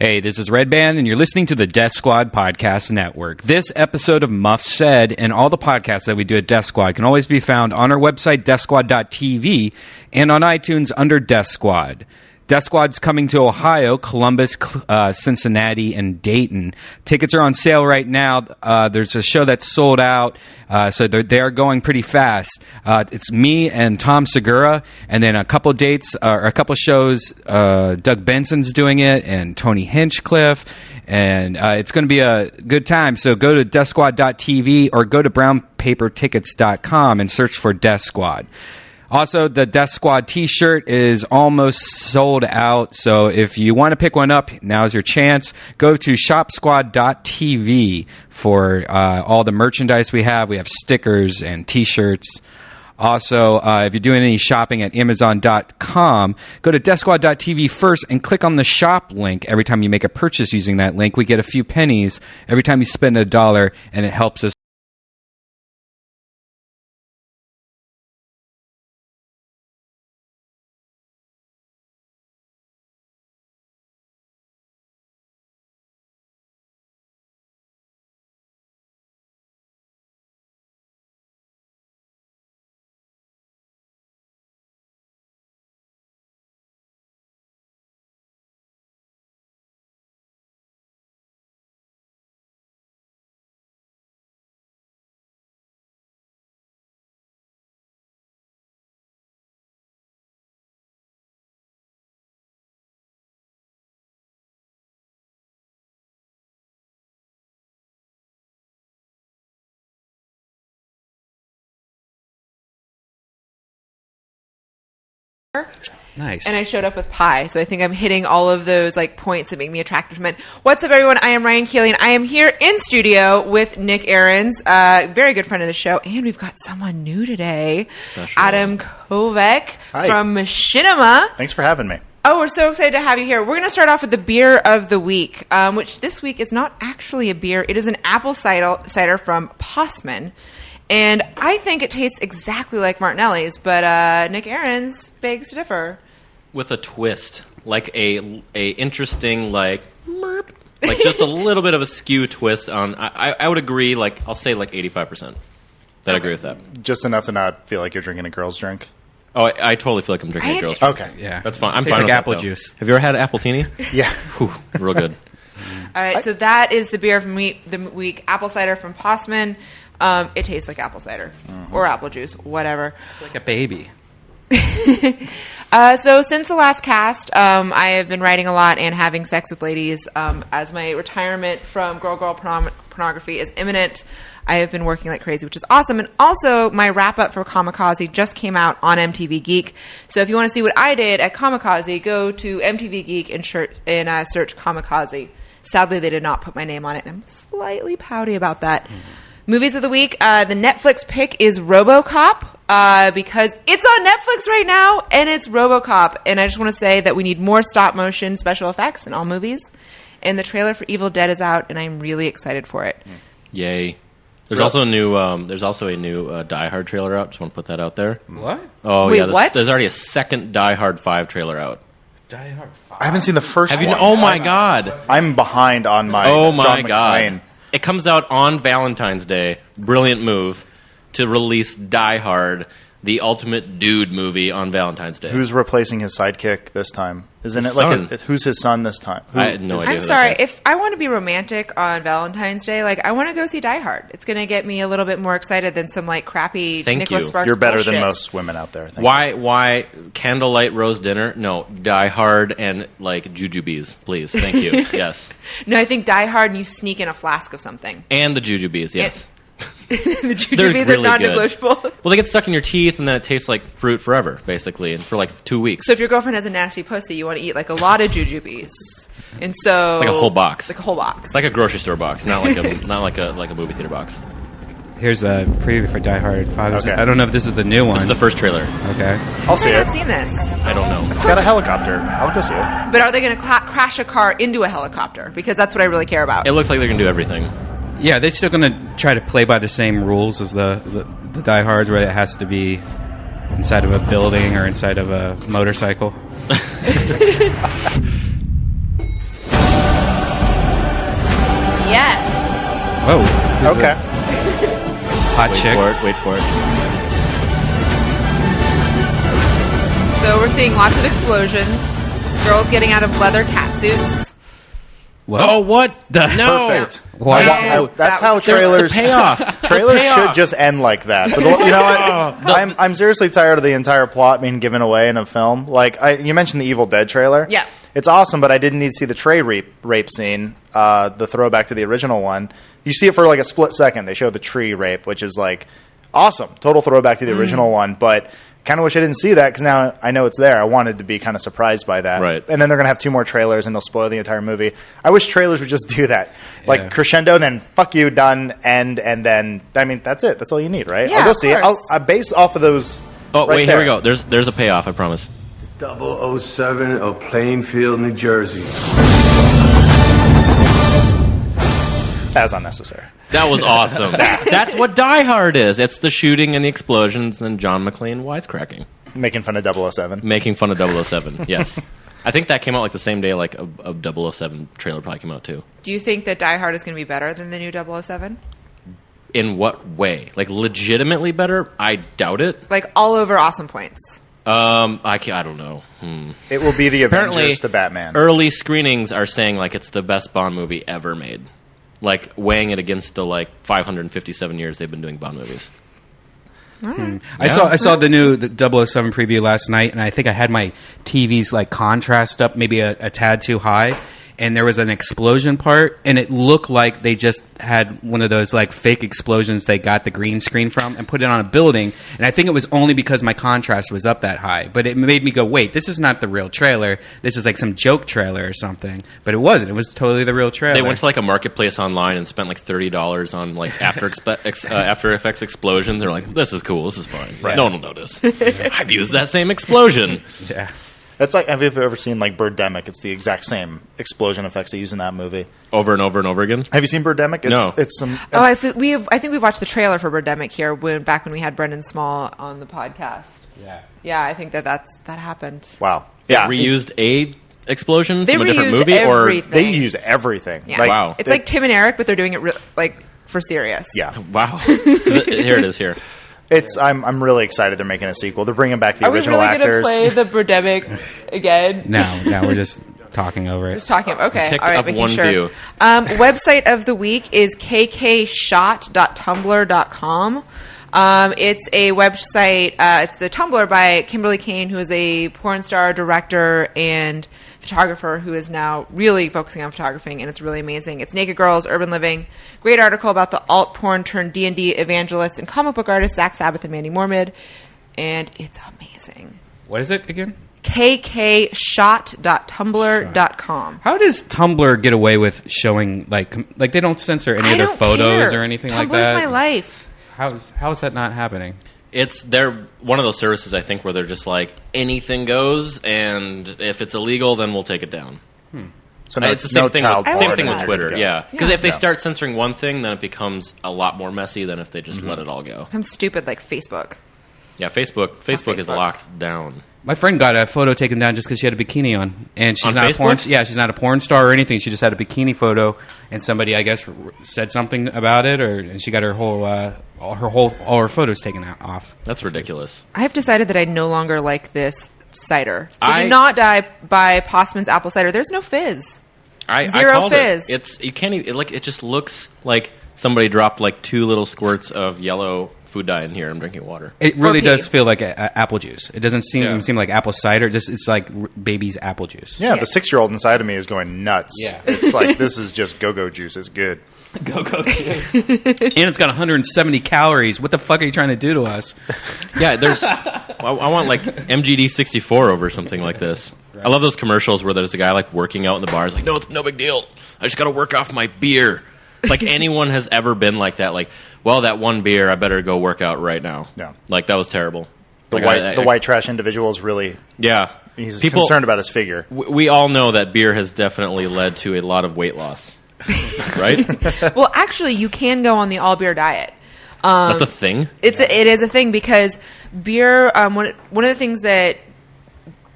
Hey, this is Redban, and you're listening to the Death Squad Podcast Network. This episode of Muff Said and all the podcasts that we do at Death Squad can always be found on our website, deathsquad.tv, and on iTunes under Death Squad. Death Squad's coming to Ohio, Columbus, Cincinnati, and Dayton. Tickets are on sale right now. There's a show that's sold out, so they are going pretty fast. It's me and Tom Segura, and then a couple dates, or a couple shows. Doug Benson's doing it, and Tony Hinchcliffe, and it's going to be a good time. So go to deathsquad.tv or go to brownpapertickets.com and search for Death Squad. Also, the Death Squad t-shirt is almost sold out, so if you want to pick one up, now's your chance. Go to shopsquad.tv for all the merchandise we have. We have stickers and t-shirts. Also, if you're doing any shopping at Amazon.com, go to deathsquad.tv first and click on the shop link. Every time you make a purchase using that link, we get a few pennies every time you spend $1, and it helps us. Nice. And I showed up with pie, so I think I'm hitting all of those points that make me attractive to men. What's up, everyone? I am Ryan Keely, and I am here in studio with Nick Ahrens, very good friend of the show, and we've got someone new today, Adam Kovic from Machinima. Thanks for having me. Oh, we're so excited to have you here. We're going to start off with the beer of the week, which this week is not actually a beer. It is an apple cider from Postman. And I think it tastes exactly like Martinelli's, but Nick Ahrens begs to differ. With a twist, like a interesting, just a little bit of a skew twist on. I would agree. I'll say 85%. I agree with that. Just enough to not feel like you're drinking a girl's drink. Oh, I totally feel like I'm drinking a girl's drink. Okay, Yeah, that's fine. I'm tastes fine like with apple that, juice. Have you ever had appletini? Yeah, Whew, real good. All right, so that is the beer from the week, apple cider from Postman. It tastes like apple cider or apple juice, whatever. It's like a baby. So since the last cast, I have been writing a lot and having sex with ladies. As my retirement from girl pornography is imminent, I have been working like crazy, which is awesome. And also, my wrap-up for Kamikaze just came out on MTV Geek. So if you want to see what I did at Kamikaze, go to MTV Geek and search Kamikaze. Sadly, they did not put my name on it, and I'm slightly pouty about that. Movies of the week, the Netflix pick is RoboCop, because it's on Netflix right now, and it's RoboCop. And I just want to say that we need more stop-motion special effects in all movies. And the trailer for Evil Dead is out, and I'm really excited for it. Yay! There's also a new Die Hard trailer out. Just want to put that out there. What? Oh Wait, yeah, what? There's already a second Die Hard 5 trailer out. Die Hard 5. I haven't seen the first one. Oh my god! I'm behind on my. Oh my John god! McClane. It comes out on Valentine's Day. Brilliant move to release Die Hard, the ultimate dude movie, on Valentine's Day. Who's replacing his sidekick this time? Isn't His it son. who's his son this time? I had no idea. I'm who that sorry. was. If I want to be romantic on Valentine's Day, I want to go see Die Hard. It's going to get me a little bit more excited than some crappy Thank Nicholas you. Sparks You're better bullshit. than most women out there. Thank Why candlelight rose dinner? No, Die Hard and jujubes, please. Thank you. Yes, No, I think Die Hard and you sneak in a flask of something. and the jujubes. Yes, The They're jujubes really are non-negotiable. well, they get stuck in your teeth, and then it tastes like fruit forever, basically, and for 2 weeks. So if your girlfriend has a nasty pussy, you want to eat a lot of jujubes. And so Like a whole box. Like a whole box. Like a grocery store box, not like a movie theater box. Here's a preview for Die Hard 5. Okay. I don't know if this is the new one. This is the first trailer. Okay. I'll see I've it. not seen this. I don't know. It's got a helicopter. I'll go see it. But are they going to crash a car into a helicopter? Because that's what I really care about. It looks like they're gonna do everything. Yeah, they're still going to try to play by the same rules as the Die Hards, where it has to be inside of a building or inside of a motorcycle. Whoa. Who's Okay. this? Hot chick. Wait for it. So we're seeing lots of explosions. Girls getting out of leather catsuits. What? Oh, what? No. Perfect. Why? That's That how was- trailers. The payoff. Trailers payoff. should just end like that. But you know what? I'm seriously tired of the entire plot being given away in a film. Like you mentioned the Evil Dead trailer. Yeah. It's awesome, but I didn't need to see the tray rape scene, the throwback to the original one. You see it for like a split second. They show the tree rape, which is like awesome, total throwback to the original one. But kind of wish I didn't see that because now I know it's there. I wanted to be kind of surprised by that. Right. And then they're going to have 2 more trailers and they'll spoil the entire movie. I wish trailers would just do that. Yeah. Like crescendo, then fuck you, done, end, and then, I mean, that's it. That's all you need, right? Yeah, I'll go of see it. course. I base off of those. Oh, right wait, there. here we go. There's a payoff, I promise. 007 of Plainfield, New Jersey. As unnecessary. That was awesome. That's what Die Hard is. It's the shooting and the explosions, and then John McClane wisecracking. Making fun of 007. Making fun of 007, yes. I think that came out like the same day like a 007 trailer probably came out too. Do you think that Die Hard is going to be better than the new 007? In what way? Like legitimately better? I doubt it. Like all over awesome points. I don't know. It will be the Apparently, Avengers to Batman. early screenings are saying like it's the best Bond movie ever made. Like weighing it against the like 557 years they've been doing Bond movies. I saw the new 007 preview last night, and I think I had my TV's like contrast up maybe a tad too high, and there was an explosion part, and it looked like they just had one of those like fake explosions they got the green screen from and put it on a building, and I think it was only because my contrast was up that high, but it made me go, wait, this is not the real trailer, this is like some joke trailer or something, but it wasn't, it was totally the real trailer. They went to like a marketplace online and spent like $30 on like After Effects explosions. They're like, this is cool, this is fine. Right. No one will notice. I've used that same explosion. Yeah. It's like, have you ever seen like Birdemic? It's the exact same explosion effects they use in that movie. Over and over and over again. Have you seen Birdemic? No. It's some. Oh, I think we watched the trailer for Birdemic here back when we had Brendan Small on the podcast. Yeah. Yeah, I think that happened. Wow. Yeah. Reused a explosion They from a different reused movie, everything. They use everything. Yeah. Like, Wow. It's like Tim and Eric, but they're doing it like for serious. Yeah. or wow. Here it is. Here. It's. I'm really excited they're making a sequel. They're bringing back the Are we original really going to actors. play the Birdemic again? Now we're just talking over it. Just talking. Okay. Ticked All right. up Making one sure. view. Website of the week is kkshot.tumblr.com. It's a website. It's a Tumblr by Kimberly Kane, who is a porn star, director, and photographer who is now really focusing on photographing, and it's really amazing. It's Naked Girls, Urban Living. Great article about the alt porn turned D&D evangelist and comic book artist Zach Sabbath and Mandy Mormid, and it's amazing. What is it again? kkshot.tumblr.com. How does Tumblr get away with showing like they don't censor any I of their don't photos care. or anything Tumblr's like that? my life. How is that not happening? They're one of those services I think where they're just like anything goes, and if it's illegal, then we'll take it down. So It's the same thing. child Same porn thing and with there you Twitter, go. yeah. Because Yeah. if they start censoring one thing, then it becomes a lot more messy than if they just let it all go. I'm stupid like Facebook. Yeah, Facebook is Facebook. locked down. My friend got a photo taken down just because she had a bikini on, and she's On not a porn. Facebook? Yeah, she's not a porn star or anything. She just had a bikini photo, and somebody, I guess, said something about it, and she got her whole all her photos taken off. That's ridiculous. I have decided that I no longer like this cider. So I- do not buy Postman's apple cider. There's no fizz. I Zero called fizz. It. You can't even it just looks like somebody dropped like 2 little squirts of yellow food dye in here. I'm drinking water. It really pee. does feel like apple juice. It doesn't Yeah. seem like apple cider. It's like baby's apple juice. Yeah, the 6-year-old inside of me is going nuts. Yeah. It's like, this is just go-go juice. It's good. Go juice. And it's got 170 calories. What the fuck are you trying to do to us? Yeah, I want like MGD 64 over something like this. I love those commercials where there's a guy like working out in the bars, like, no, it's no big deal. I just got to work off my beer. Like anyone has ever been like that. Like, well, that one beer, I better go work out right now. Yeah. Like that was terrible. The Like, white trash indivial is really. Yeah. He's concerned about his figure. We all know that beer has definitely led to a lot of weight loss. Right? Well, actually, you can go on the all beer diet. That's a thing. It is a thing because beer. One of the things that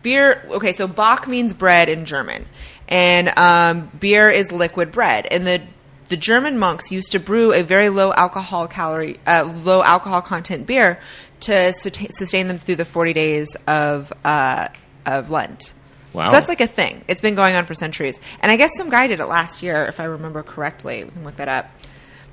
beer. Okay, so Bock means bread in German, and beer is liquid bread. And the German monks used to brew a very low alcohol content beer to sustain them through the 40 days of Lent. Wow. So that's like a thing. It's been going on for centuries. And I guess some guy did it last year, if I remember correctly. We can look that up.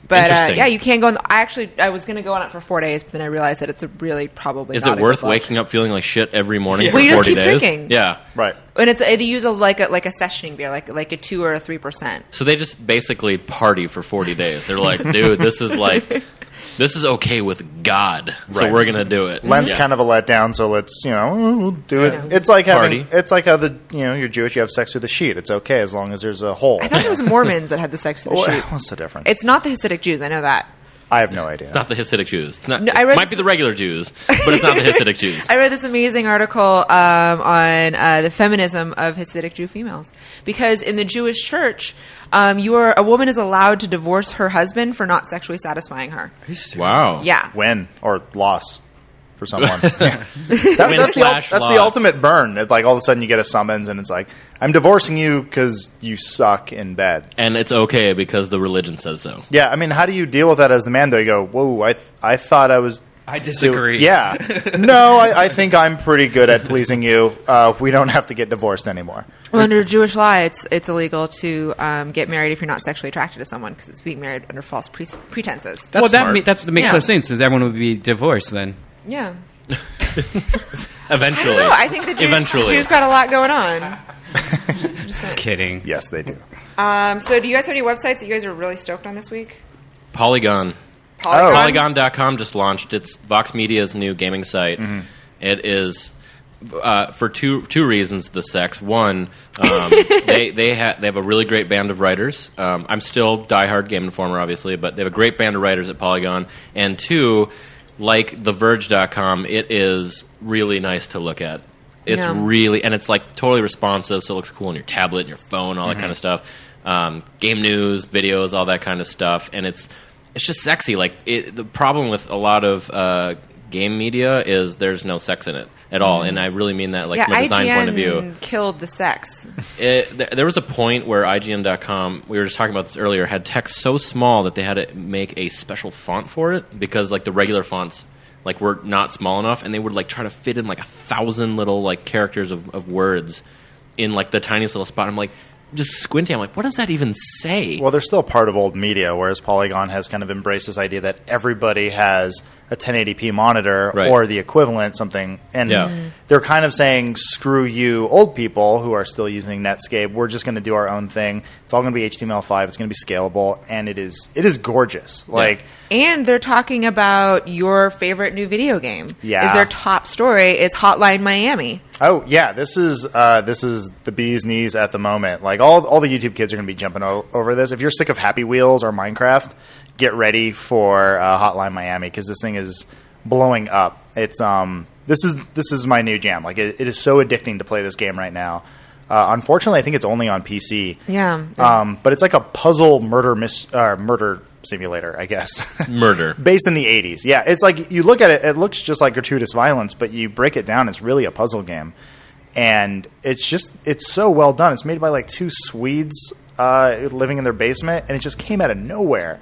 But yeah, you can go on. I was going to go on it for 4 days, but then I realized that it's really probably. Is it worth waking up feeling like shit every morning for well, 40 you days? just keep drinking. Yeah, Right. And they use like a sessioning beer, like a 2 or a 3%. so they just basically party for 40 days. They're like, dude, this is okay with God, so Right. we're gonna do it. Lent's Yeah. kind of a letdown, so let's we'll do it. Yeah. It's like Party. it's like how you're Jewish, you have sex with a sheet. It's okay as long as there's a hole. I thought it was Mormons that had the sex with the sheep. What's the difference? It's not the Hasidic Jews. I know that. I have no idea. It's not the Hasidic Jews. It's not, No, it might be the regular Jews, but it's not the Hasidic Jews. I read this amazing article on the feminism of Hasidic Jew females, because in the Jewish church, a woman is allowed to divorce her husband for not sexually satisfying her. Wow. Yeah. Win or loss for someone. Win That's slash the loss. ultimate burn. It's like all of a sudden you get a summons and it's like, I'm divorcing you because you suck in bed. And it's okay because the religion says so. Yeah, I mean, how do you deal with that as the man, though? You go, whoa, I thought I was... I disagree. Yeah. No, I think I'm pretty good at pleasing you. We don't have to get divorced anymore. Well, under Jewish law, it's illegal to get married if you're not sexually attracted to someone, because it's being married under false pretenses. Well, that smart. that makes Yeah. no sense, because everyone would be divorced then. Yeah. Eventually. I don't know. I think the Jews got a lot going on. Just kidding. Yes, they do. So do you guys have any websites that you guys are really stoked on this week? Polygon. Polygon.com just launched. It's Vox Media's new gaming site. Mm-hmm. It is for two reasons. The sex. One, they have a really great band of writers. I'm still diehard Game Informer, obviously, but they have a great band of writers at Polygon. And two, like TheVerge.com, it is really nice to look at. It's really, and it's like totally responsive, so it looks cool on your tablet and your phone, all that kind of stuff. Game news, videos, all that kind of stuff, and it's just sexy. Like the problem with a lot of game media is there's no sex in it at all, and I really mean that, like from a design IGN point of view. Killed the sex. There was a point where IGN.com, we were just talking about this earlier, had text so small that they had to make a special font for it because like the regular fonts like were not small enough, and they would like try to fit in like 1,000 little like characters of words in like the tiniest little spot. I'm like, just squinting, I'm like, what does that even say? Well, they're still part of old media, whereas Polygon has kind of embraced this idea that everybody has a 1080p monitor Right. or the equivalent, something. And they're kind of saying, screw you, old people who are still using Netscape. We're just going to do our own thing. It's all going to be HTML5. It's going to be scalable. And it is gorgeous. Like, And they're talking about your favorite new video game. Yeah. Is their top story is Hotline Miami. oh, yeah, this is the bee's knees at the moment. Like, all the YouTube kids are going to be jumping over this. If you're sick of Happy Wheels or Minecraft, get ready for Hotline Miami, because this thing is blowing up. It's this is my new jam. Like it is so addicting to play this game right now. Unfortunately, I think it's only on PC. Yeah. But it's like a puzzle murder simulator, I guess. Murder. Based in the 80s. Yeah, it's like you look at it, it looks just like gratuitous violence, but you break it down, it's really a puzzle game. And it's so well done. It's made by like two Swedes living in their basement, and it just came out of nowhere.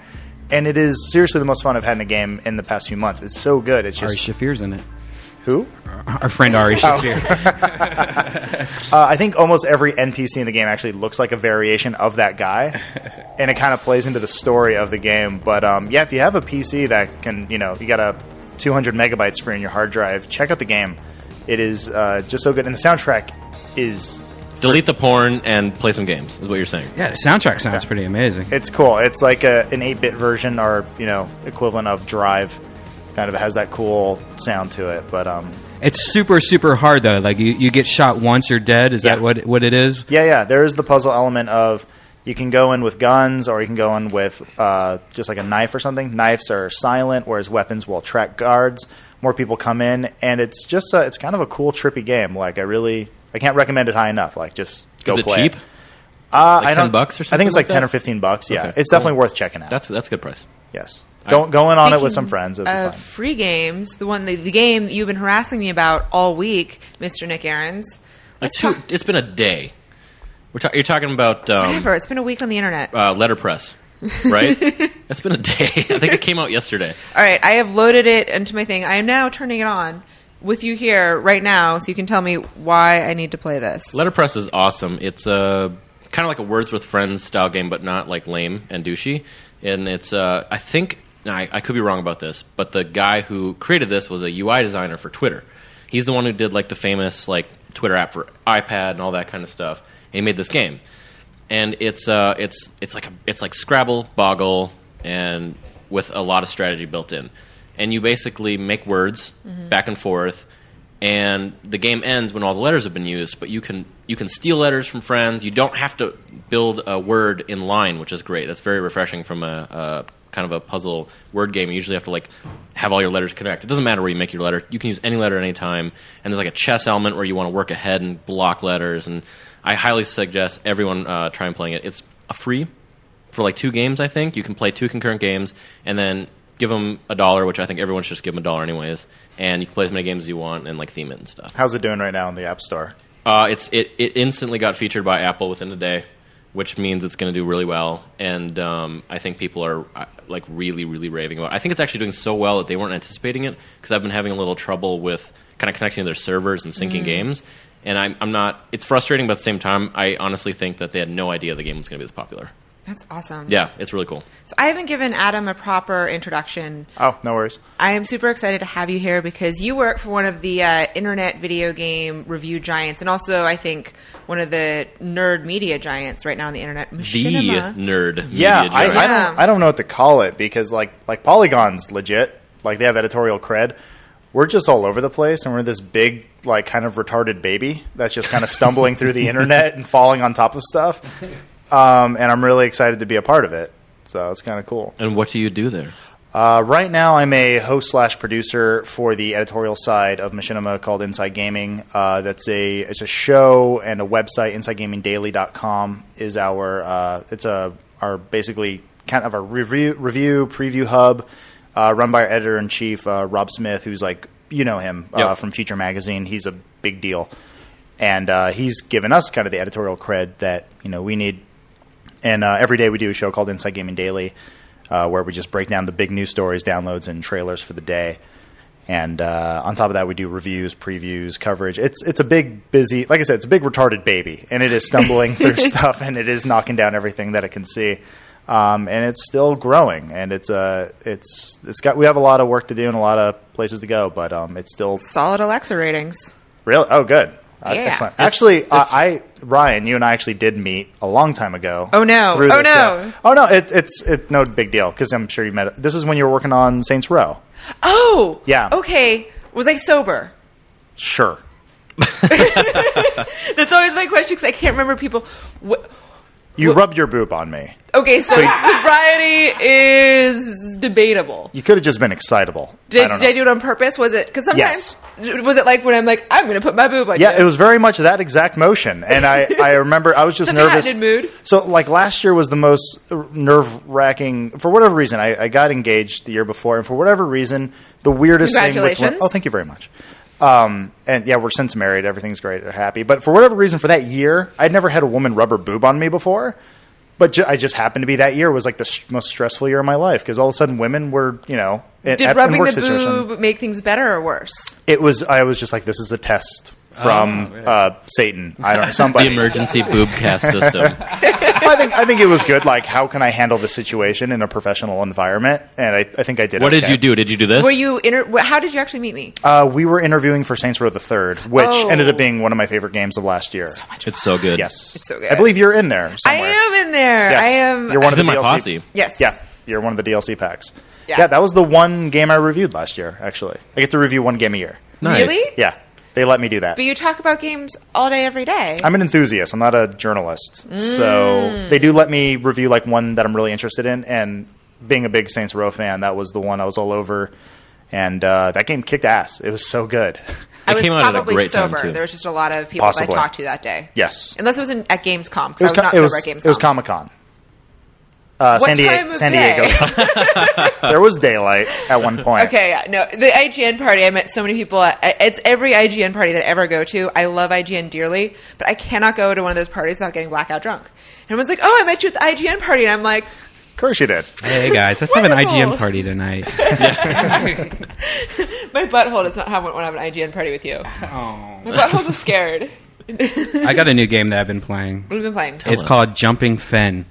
And it is seriously the most fun I've had in a game in the past few months. It's so good. It's Ari just Shafir's in it. who? Our friend Ari Shafir. I think almost every NPC in the game actually looks like a variation of that guy, and it kind of plays into the story of the game. But yeah, if you have a PC that can, you got a 200 megabytes free on your hard drive, check out the game. It is just so good, and the soundtrack is. Delete the porn and play some games, is what you're saying. Yeah, the soundtrack sounds pretty amazing. It's cool. It's like an 8-bit version or equivalent of Drive. Kind of has that cool sound to it, but It's super, super hard, though. Like, you get shot once, you're dead. Is that what it is? yeah. There is the puzzle element of you can go in with guns or you can go in with just like a knife or something. Knives are silent, whereas weapons will attract guards. More people come in, and it's just it's kind of a cool, trippy game. Like, I can't recommend it high enough. Like, just go Is it play cheap? it. Like $10 or something? I think it's like that? 10 or $15. Yeah, Okay, it's cool. definitely worth checking out. That's a good price. Yes, going on it with Speaking some friends. It'd be of fun. free games, the game you've been harassing me about all week, Mr. Nick Ahrens. It's been a day. You're talking about Whatever. It's been a week on the internet. letterpress. right? It's been a day. I think it came out yesterday. All right, I have loaded it into my thing. I am now turning it on with you here right now, so you can tell me why I need to play this. Letterpress is awesome. It's kind of like a Words with Friends style game, but not like lame and douchey. And it's, I think, I could be wrong about this, but the guy who created this was a UI designer for Twitter. He's the one who did like the famous like Twitter app for iPad and all that kind of stuff. And he made this game. And it's like Scrabble, Boggle, and with a lot of strategy built in. And you basically make words back and forth, and the game ends when all the letters have been used. But you can steal letters from friends. You don't have to build a word in line, which is great. That's very refreshing from a kind of a puzzle word game. You usually have to like have all your letters connect. It doesn't matter where you make your letter. You can use any letter at any time. And there's like a chess element where you want to work ahead and block letters. And I highly suggest everyone try and playing it. It's free for like 2 games, I think. You can play 2 concurrent games and then give them $1, which I think everyone should just give them $1 anyways. And you can play as many games as you want and like theme it and stuff. How's it doing right now in the App Store? It instantly got featured by Apple within a day, which means it's going to do really well. And I think people are like really, really raving about it. I think it's actually doing so well that they weren't anticipating it, because I've been having a little trouble with kind of connecting to their servers and syncing games. And I'm not. It's frustrating, but at the same time, I honestly think that they had no idea the game was going to be this popular. That's awesome. Yeah, it's really cool. So I haven't given Adam a proper introduction. Oh, no worries. I am super excited to have you here because you work for one of the internet video game review giants, and also I think one of the nerd media giants right now on the internet, Machinima. The nerd. Yeah, media giant. I don't know what to call it, because like Polygon's legit. Like, they have editorial cred. We're just all over the place, and we're this big, like, kind of retarded baby that's just kind of stumbling through the internet and falling on top of stuff. And I'm really excited to be a part of it. So it's kind of cool. And what do you do there? Right now, I'm a host/producer for the editorial side of Machinima called Inside Gaming. It's a show and a website. InsideGamingDaily.com is our basically kind of a review preview hub, run by our editor in chief Rob Smith, who's like, you know him from Future Magazine. He's a big deal, and he's given us kind of the editorial cred that we need. And every day we do a show called Inside Gaming Daily, where we just break down the big news stories, downloads, and trailers for the day. And on top of that, we do reviews, previews, coverage. It's a big, busy, like I said, it's a big retarded baby, and it is stumbling through stuff, and it is knocking down everything that it can see. And it's still growing, and we have a lot of work to do and a lot of places to go, but it's still solid Alexa ratings. Really? Oh, good. Yeah. Excellent. Actually, Ryan, you and I actually did meet a long time ago. Oh no! Oh no! Oh no! It's no big deal, because I'm sure you met. This is when you were working on Saints Row. Oh, yeah. Okay, was I sober? Sure. That's always my question, because I can't remember people. You rubbed your boob on me. Okay, so sobriety is debatable. You could have just been excitable. Did I do it on purpose? Was it? Because sometimes, was it like when I'm like, I'm going to put my boob on you? Yeah, it was very much that exact motion. And I remember I was just nervous. Mood. So, like, last year was the most nerve-wracking. For whatever reason, I got engaged the year before. And for whatever reason, the weirdest thing. Congratulations. Oh, thank you very much. And yeah, we're since married. Everything's great. We're happy. But for whatever reason, for that year, I'd never had a woman rub her boob on me before. But I just happened to be that year was like the most stressful year of my life, because all of a sudden women were, Did rubbing the boob make things better or worse? It was. I was just like, this is a test from Satan. I don't know, somebody. The emergency boob cast system. I think it was good. Like, how can I handle the situation in a professional environment? And I think I did. What did you do? Did you do this? Were you? How did you actually meet me? We were interviewing for Saints Row the Third, which ended up being one of my favorite games of last year. So much it's so good. Yes, it's so good. I believe you're in there somewhere. I am in there. Yes. I am. You're one of the my DLC. posse. Yes. Yeah, you're one of the DLC packs. Yeah, that was the one game I reviewed last year. Actually, I get to review one game a year. Nice. Really? Yeah. They let me do that. But you talk about games all day, every day. I'm an enthusiast. I'm not a journalist. So they do let me review like one that I'm really interested in. And being a big Saints Row fan, that was the one I was all over. And that game kicked ass. It was so good. I was came out at a probably great time, sober. too. There was just a lot of people that I talked to that day. Yes. Unless it was at Gamescom, because I was not sober at Gamescom. It was Comic-Con. San Diego. There was daylight at one point. Okay, yeah, no. The IGN party, I met so many people. It's every IGN party that I ever go to. I love IGN dearly, but I cannot go to one of those parties without getting blackout drunk. And everyone's like, oh, I met you at the IGN party. And I'm like, Of course you did. Hey guys, let's have an Wonderful. IGN party tonight. My butthole does not want to have an IGN party with you. Oh. My butthole's is scared. I got a new game that I've been playing. What have you been playing? It's called Jumping Fen,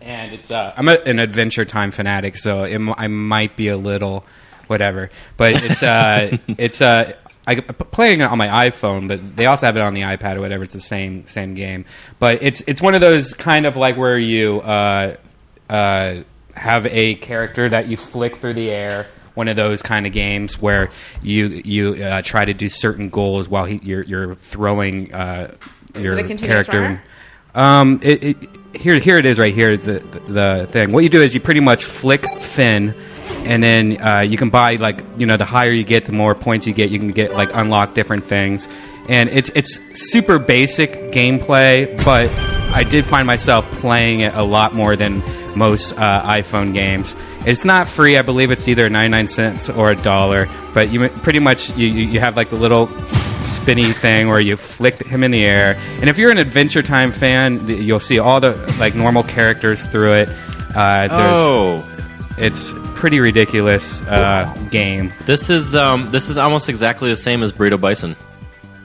and it's I'm an Adventure Time fanatic, so I might be a little whatever, but it's I'm playing it on my iPhone, but they also have it on the iPad or whatever. It's the same game, but it's one of those kind of like where you have a character that you flick through the air. One of those kind of games where you try to do certain goals while you're throwing your character. Here it is right here. The thing. What you do is you pretty much flick Finn, and then you can buy the higher you get, the more points you get. You can get unlock different things, and it's super basic gameplay. But I did find myself playing it a lot more than most iPhone games. It's not free. I believe it's either 99 cents or $1. But you pretty much you have the little spinny thing where you flick him in the air. And if you're an Adventure Time fan, you'll see all the normal characters through it. It's pretty ridiculous game. This is almost exactly the same as Burrito Bison.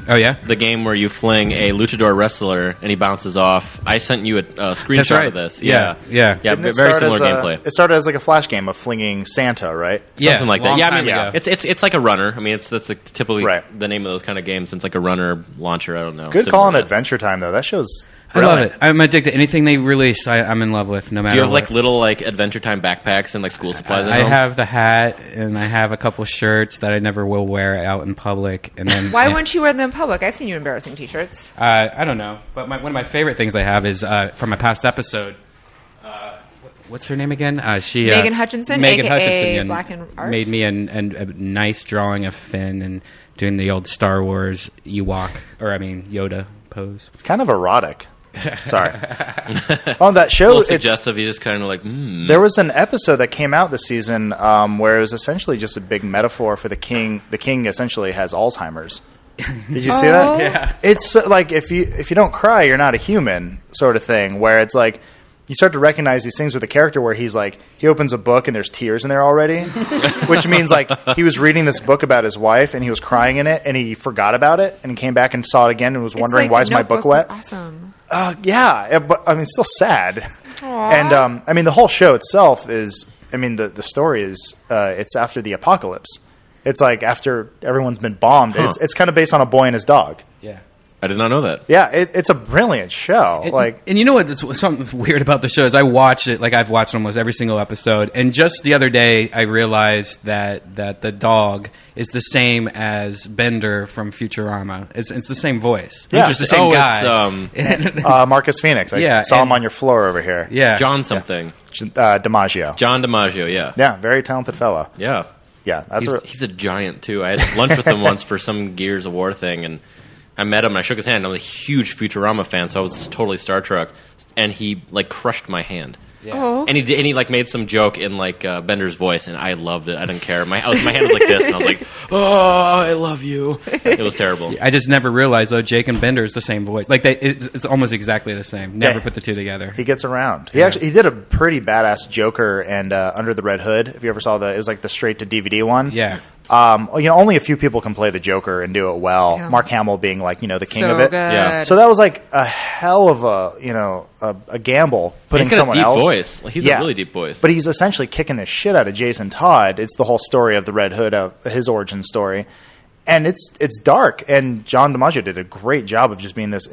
Oh yeah, the game where you fling a luchador wrestler and he bounces off. I sent you a screenshot of this. Yeah. Very similar gameplay. It started as a flash game of flinging Santa, right? Something like that. Yeah, I mean, ago. it's like a runner. I mean, that's typically Right. the name of those kind of games. It's like a runner launcher. I don't know. Good Similar call on to that. Adventure Time, though. That show's I love brilliant. it. I'm addicted. Anything they release, I'm in love with. No matter. Do you have what. little Adventure Time backpacks and school supplies? I have the hat, and I have a couple shirts that I never will wear out in public. And then Why wouldn't you wear them in public? I've seen you embarrassing T-shirts. I don't know, but one of my favorite things I have is from a past episode. What's her name again? She Megan Hutchinson, Megan aka Hutchinson, Black and Art? made me a nice drawing of Finn and doing the old Star Wars Yoda pose. It's kind of erotic. Sorry. On that a show, little it's, suggestive. You just kind of there was an episode that came out this season where it was essentially just a big metaphor for the king. The king essentially has Alzheimer's. Did you see that? Yeah. It's like if you don't cry, you're not a human, sort of thing. Where it's like you start to recognize these things with the character where he opens a book and there's tears in there already, which means he was reading this book about his wife and he was crying in it and he forgot about it and he came back and saw it again and was wondering why is my book wet? Awesome. Yeah, but I mean, still sad. Aww. And I mean, the whole show itself is. I mean, the story is. It's after the apocalypse. It's after everyone's been bombed. Huh. It's kind of based on a boy and his dog. Yeah. I did not know that. Yeah, it's a brilliant show. And you know what? Something weird about the show is I watched it. I've watched almost every single episode. And just the other day, I realized that the dog is the same as Bender from Futurama. It's the same voice. Yeah. It's the same guy. It's Marcus Phoenix. I saw him on your floor over here. Yeah. John something. DiMaggio. John DiMaggio. Yeah. Yeah, very talented fella. Yeah. Yeah, He's a giant too. I had lunch with him once for some Gears of War thing, and I met him and I shook his hand. I'm a huge Futurama fan, so I was totally starstruck. And he crushed my hand. Yeah. Oh. And he made some joke in Bender's voice, and I loved it. I didn't care. My hand was like this, and I was like, "Oh, I love you." It was terrible. I just never realized though Jake and Bender is the same voice. It's almost exactly the same. Never put the two together. He gets around. He did a pretty badass Joker and Under the Red Hood. If you ever saw it was the straight to DVD one. Yeah. Only a few people can play the Joker and do it well. Yeah. Mark Hamill being the king So of it. good. Yeah. So that was a hell of a gamble putting He's got someone a deep else. voice. He's a really deep voice. But he's essentially kicking the shit out of Jason Todd. It's the whole story of the Red Hood, his origin story. And it's dark, and John DiMaggio did a great job of just being this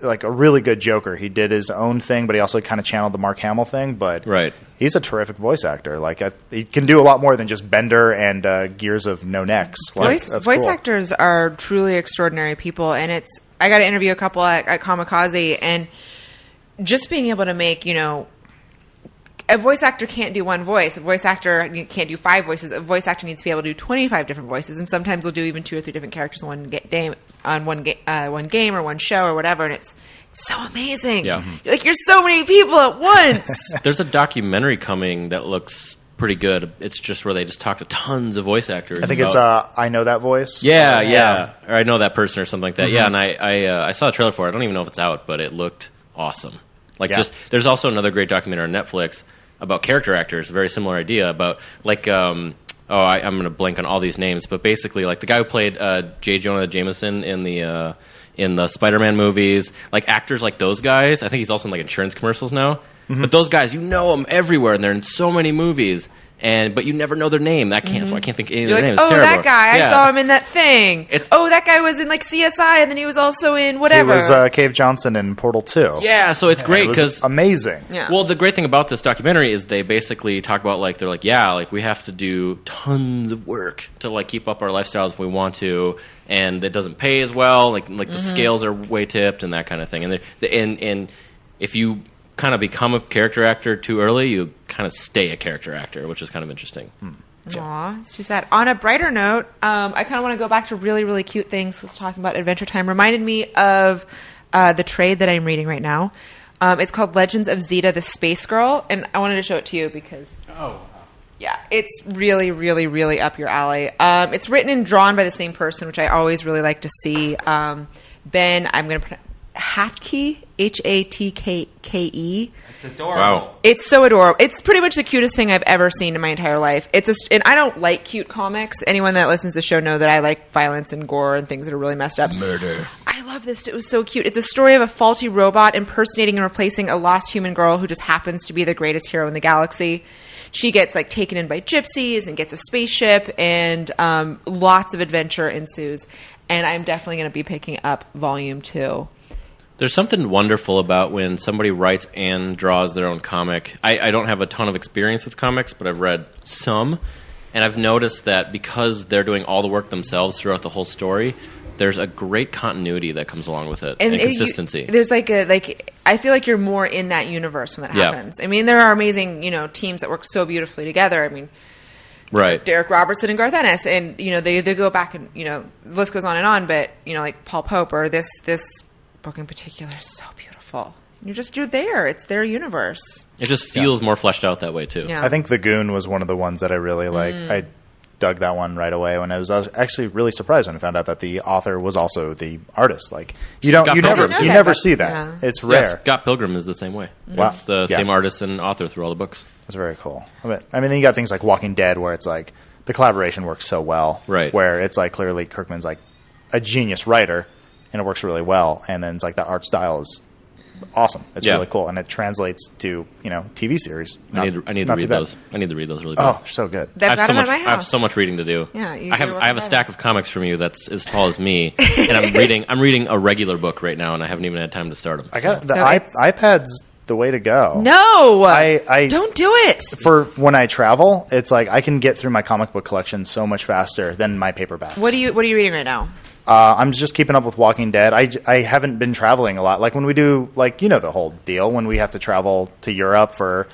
a really good Joker. He did his own thing, but he also kind of channeled the Mark Hamill thing. But Right. he's a terrific voice actor. He can do a lot more than just Bender and Gears of No Necks. Voice That's cool. actors are truly extraordinary people, and I got to interview a couple at Kamikaze, and just being able to make a voice actor can't do one voice. A voice actor can't do 5 voices. A voice actor needs to be able to do 25 different voices, and sometimes they'll do even 2 or 3 different characters in one game or one show or whatever. And it's so amazing. Yeah. You're so many people at once. There's a documentary coming that looks pretty good. It's just where they just talk to tons of voice actors. I think about- it's I Know That Voice. Yeah. Or I know that person or something like that. Yeah, and I saw a trailer for it. I don't even know if it's out, but it looked awesome. There's also another great documentary on Netflix about character actors. A very similar idea about like. I'm going to blank on all these names, but basically, like the guy who played J. Jonah Jameson in the Spider-Man movies, like actors like those guys. I think he's also in like insurance commercials now. Mm-hmm. But those guys, you know them everywhere, and they're in so many movies. But you never know their name. So I can't think any of their names. Oh, terrible. that guy! Yeah. I saw him in that thing. That guy was in like CSI, and then he was also in whatever. He was Cave Johnson in Portal 2. Yeah, so it's great because amazing. Yeah. Well, the great thing about this documentary is they basically talk about like they're like we have to do tons of work to like keep up our lifestyles if we want to, and it doesn't pay as well. Like the scales are way tipped and that kind of thing. And if you kind of become a character actor too early, you kind of stay a character actor, which is kind of interesting. Aw, it's too sad. On a brighter note, I kind of want to go back to really, really cute things. Let's talk about Adventure Time. Reminded me of the trade that I'm reading right now. It's called Legends of Zeta, the Space Girl, and I wanted to show it to you because... Yeah, it's really, really, really up your alley. It's written and drawn by the same person, which I always really like to see. Ben, I'm going to pronounce... Hatke, Hatkke. It's adorable. Wow. It's so adorable. It's pretty much the cutest thing I've ever seen in my entire life. And I don't like cute comics. Anyone that listens to the show know that I like violence and gore and things that are really messed up. Murder. I love this. It was so cute. It's a story of a faulty robot impersonating and replacing a lost human girl who just happens to be the greatest hero in the galaxy. She gets like taken in by gypsies and gets a spaceship, and lots of adventure ensues. And I'm definitely going to be picking up Volume 2. There's something wonderful about when somebody writes and draws their own comic. I don't have a ton of experience with comics, but I've read some, and I've noticed that because they're doing all the work themselves throughout the whole story, there's a great continuity that comes along with it, and consistency. There's I feel like you're more in that universe when that happens. I mean, there are amazing, teams that work so beautifully together. I mean, right. Derek Robertson and Garth Ennis, and they go back and the list goes on, but like Paul Pope or this book in particular is so beautiful. You're there. It's their universe. It just feels more fleshed out that way too. Yeah. I think The Goon was one of the ones that I really like. I dug that one right away when I was actually really surprised when I found out that the author was also the artist. Like you never see that. Yeah. It's rare. Yeah, Scott Pilgrim is the same way. Wow. It's the same artist and author through all the books. That's very cool. I mean, then you got things like Walking Dead, where it's like the collaboration works so well. Right. Where it's like clearly Kirkman's like a genius writer, and it works really well. And then it's like the art style is awesome. It's really cool, and it translates to TV series. I need to read those. I need to read those really bad. Oh, they're so good. They've got them at my house. I have so much reading to do. Yeah, I have a stack of comics from you that's as tall as me, and I'm reading a regular book right now, and I haven't even had time to start them. I got iPad's the way to go. No, I don't do it. For when I travel, it's like I can get through my comic book collection so much faster than my paperbacks. What are you reading right now? I'm just keeping up with Walking Dead. I haven't been traveling a lot. Like when we do, the whole deal, when we have to travel to Europe for,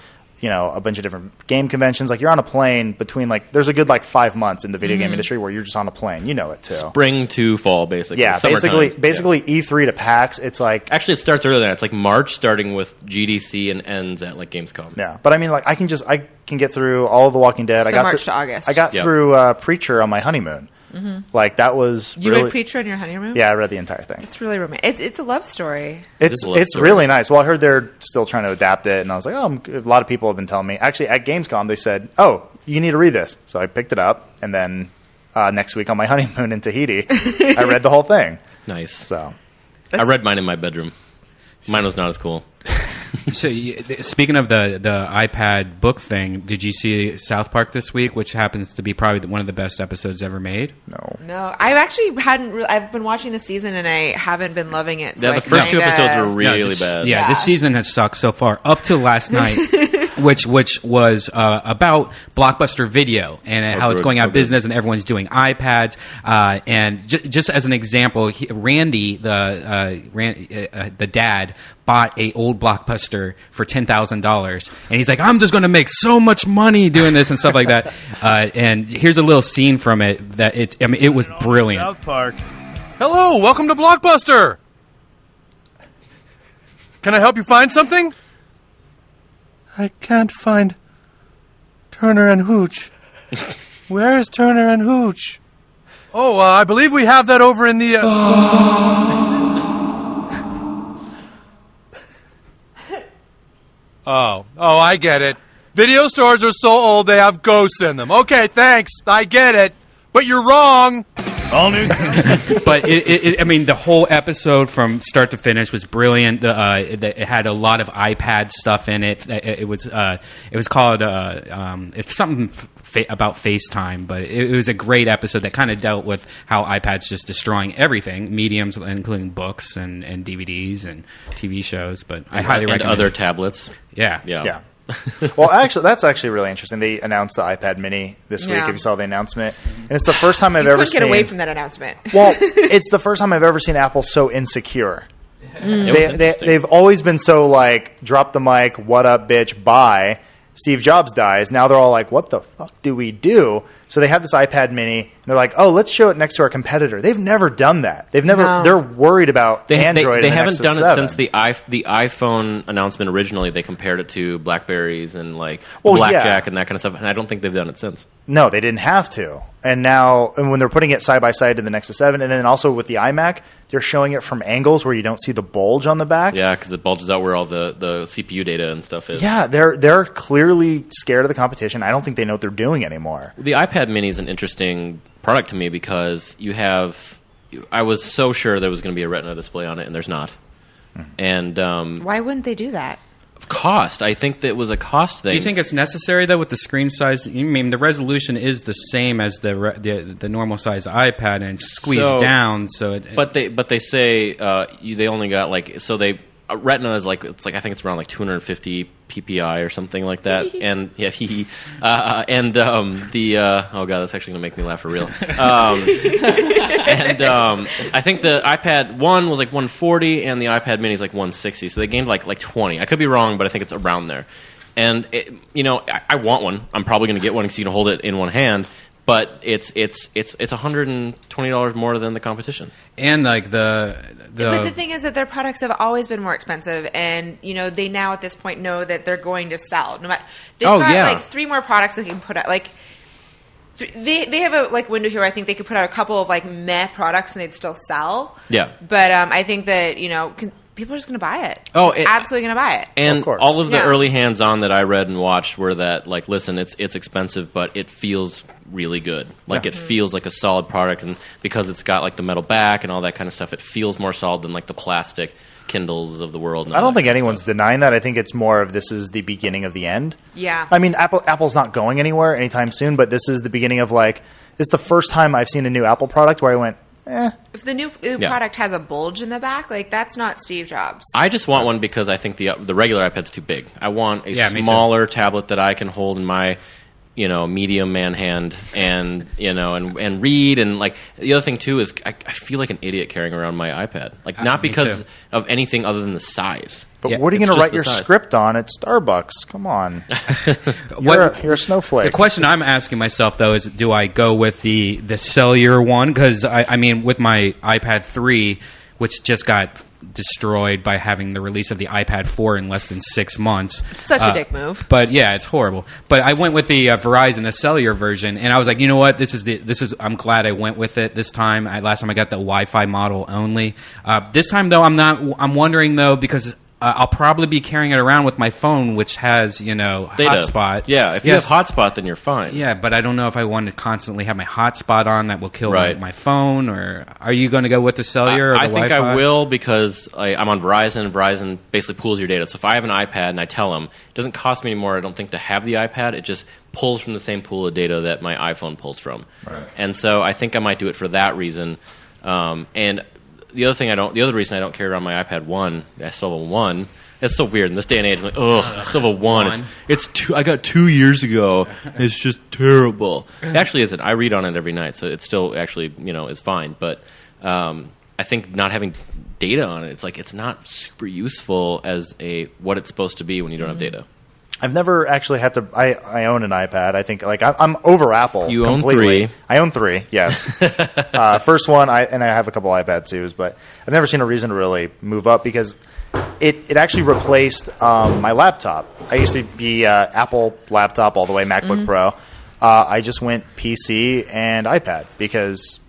a bunch of different game conventions. Like you're on a plane between there's a good 5 months in the video game industry where you're just on a plane. You know it too. Spring to fall, basically. Yeah, basically E3 to PAX. It's actually it starts earlier than that. It's like March, starting with GDC and ends at Gamescom. Yeah, but I mean, I can get through all of the Walking Dead. So March to August. I got through Preacher on my honeymoon. Mm-hmm. That was you read Preacher on your honeymoon? Yeah, I read the entire thing. It's really romantic. It's a love story. It's really nice. Well, I heard they're still trying to adapt it, and I was like, a lot of people have been telling me. Actually, at Gamescom, they said, "Oh, you need to read this." So I picked it up, and then next week on my honeymoon in Tahiti, I read the whole thing. Nice. So I read mine in my bedroom. Mine was not as cool. So, speaking of the iPad book thing, did you see South Park this week, which happens to be probably one of the best episodes ever made? No. I actually hadn't. I've been watching the season and I haven't been loving it. So the first two episodes were really bad. Yeah, this season has sucked so far, up to last night, which was about Blockbuster Video and how it's going out of business and everyone's doing iPads. And just as an example, Randy, the dad, bought a old Blockbuster for $10,000, and he's like, "I'm just going to make so much money doing this and stuff like that." And here's a little scene from it that it was brilliant. South Park. Hello, welcome to Blockbuster. Can I help you find something? I can't find Turner and Hooch. Where is Turner and Hooch? Oh, I believe we have that over in the... Oh, I get it. Video stores are so old they have ghosts in them. Okay, thanks. I get it. But you're wrong. All news. But I mean, the whole episode from start to finish was brilliant. It had a lot of iPad stuff in it. It was called it's something about FaceTime, but it was a great episode that kind of dealt with how iPads just destroying everything, mediums, including books and DVDs and TV shows. But I highly recommend other tablets. Yeah. Well, actually, that's actually really interesting. They announced the iPad Mini this week. If you saw the announcement, and it's the first time I've ever seen. Get away from that announcement. Well, it's the first time I've ever seen Apple so insecure. They've always been so like, drop the mic, what up, bitch, bye. Steve Jobs dies. Now they're all like, what the fuck do we do? So they have this iPad Mini, and they're like, oh, let's show it next to our competitor. They've never done that. They've never. No. They're worried about Android. They and haven't done Nexus it 7. since the iPhone announcement originally. They compared it to Blackberries and like Blackjack and that kind of stuff, and I don't think they've done it since. No, they didn't have to. And now, and when they're putting it side by side to the Nexus 7, and then also with the iMac, they're showing it from angles where you don't see the bulge on the back. Yeah, because it bulges out where all the CPU data and stuff is. Yeah, they're clearly scared of the competition. I don't think they know what they're doing anymore. The iPad Mini is an interesting product to me because I was so sure there was going to be a Retina display on it, and there's not. And why wouldn't they do that? Cost. I think that was a cost thing. Do you think it's necessary though with the screen size? I mean, the resolution is the same as the normal size iPad, and it's squeezed down. So, but they say they only got Retina is like I think it's around like 250 PPI or something like that, and oh god, that's actually gonna make me laugh for real. I think the iPad 1 was like 140, and the iPad Mini is like 160, so they gained like 20. I could be wrong, but I think it's around there. And I want one. I'm probably gonna get one because you can hold it in one hand. But it's $120 more than the competition. And like But the thing is that their products have always been more expensive, and they now at this point know that they're going to sell. No matter they've got like 3 more products they can put out. Like they have a window here. I think they could put out a couple of like meh products and they'd still sell. Yeah. But I think that people are just going to buy it. Absolutely going to buy it. And all of the early hands-on that I read and watched were that, like, listen, it's expensive, but it feels really good. Like, it feels like a solid product, and because it's got, like, the metal back and all that kind of stuff, it feels more solid than, like, the plastic Kindles of the world. And I don't think anyone's denying that. I think it's more of this is the beginning of the end. Yeah. I mean, Apple's not going anywhere anytime soon, but this is the beginning of, like, this is the first time I've seen a new Apple product where I went, If the new product has a bulge in the back, like that's not Steve Jobs. I just want one because I think the regular iPad's too big. I want a smaller tablet that I can hold in my medium man hand and and read. And like the other thing too is I feel like an idiot carrying around my iPad. Like not because of anything other than the size. But what are you going to write your script on at Starbucks? Come on. You're a snowflake. The question I'm asking myself, though, is do I go with the cellular one? Because, I mean, with my iPad 3, which just got destroyed by having the release of the iPad 4 in less than 6 months. Such a dick move. But, yeah, it's horrible. But I went with the Verizon, the cellular version, and I was like, you know what? I'm glad I went with it this time. Last time I got the Wi-Fi model only. This time, though, I'm wondering, though, because I'll probably be carrying it around with my phone, which has, hotspot. Yeah, if you have hotspot, then you're fine. Yeah, but I don't know if I want to constantly have my hotspot on. That will kill my phone. Or are you going to go with the cellular or the Wi-Fi? I think I will because I'm on Verizon. Verizon basically pools your data. So if I have an iPad and I tell them, it doesn't cost me anymore, I don't think, to have the iPad. It just pulls from the same pool of data that my iPhone pulls from. Right. And so I think I might do it for that reason. And the other reason I don't carry around my iPad 1, I still have a 1. It's so weird in this day and age. I'm like, I still have a 1. It's 2. I got 2 years ago. It's just terrible. It actually isn't. I read on it every night, so it still actually is fine. But I think not having data on it, it's not super useful as what it's supposed to be when you don't have data. I've never actually had to. I own an iPad. I think I'm over Apple. You completely. own 3. I own 3. Yes. First one, and I have a couple iPad 2s, but I've never seen a reason to really move up because it actually replaced my laptop. I used to be Apple laptop all the way, MacBook Pro. I just went PC and iPad because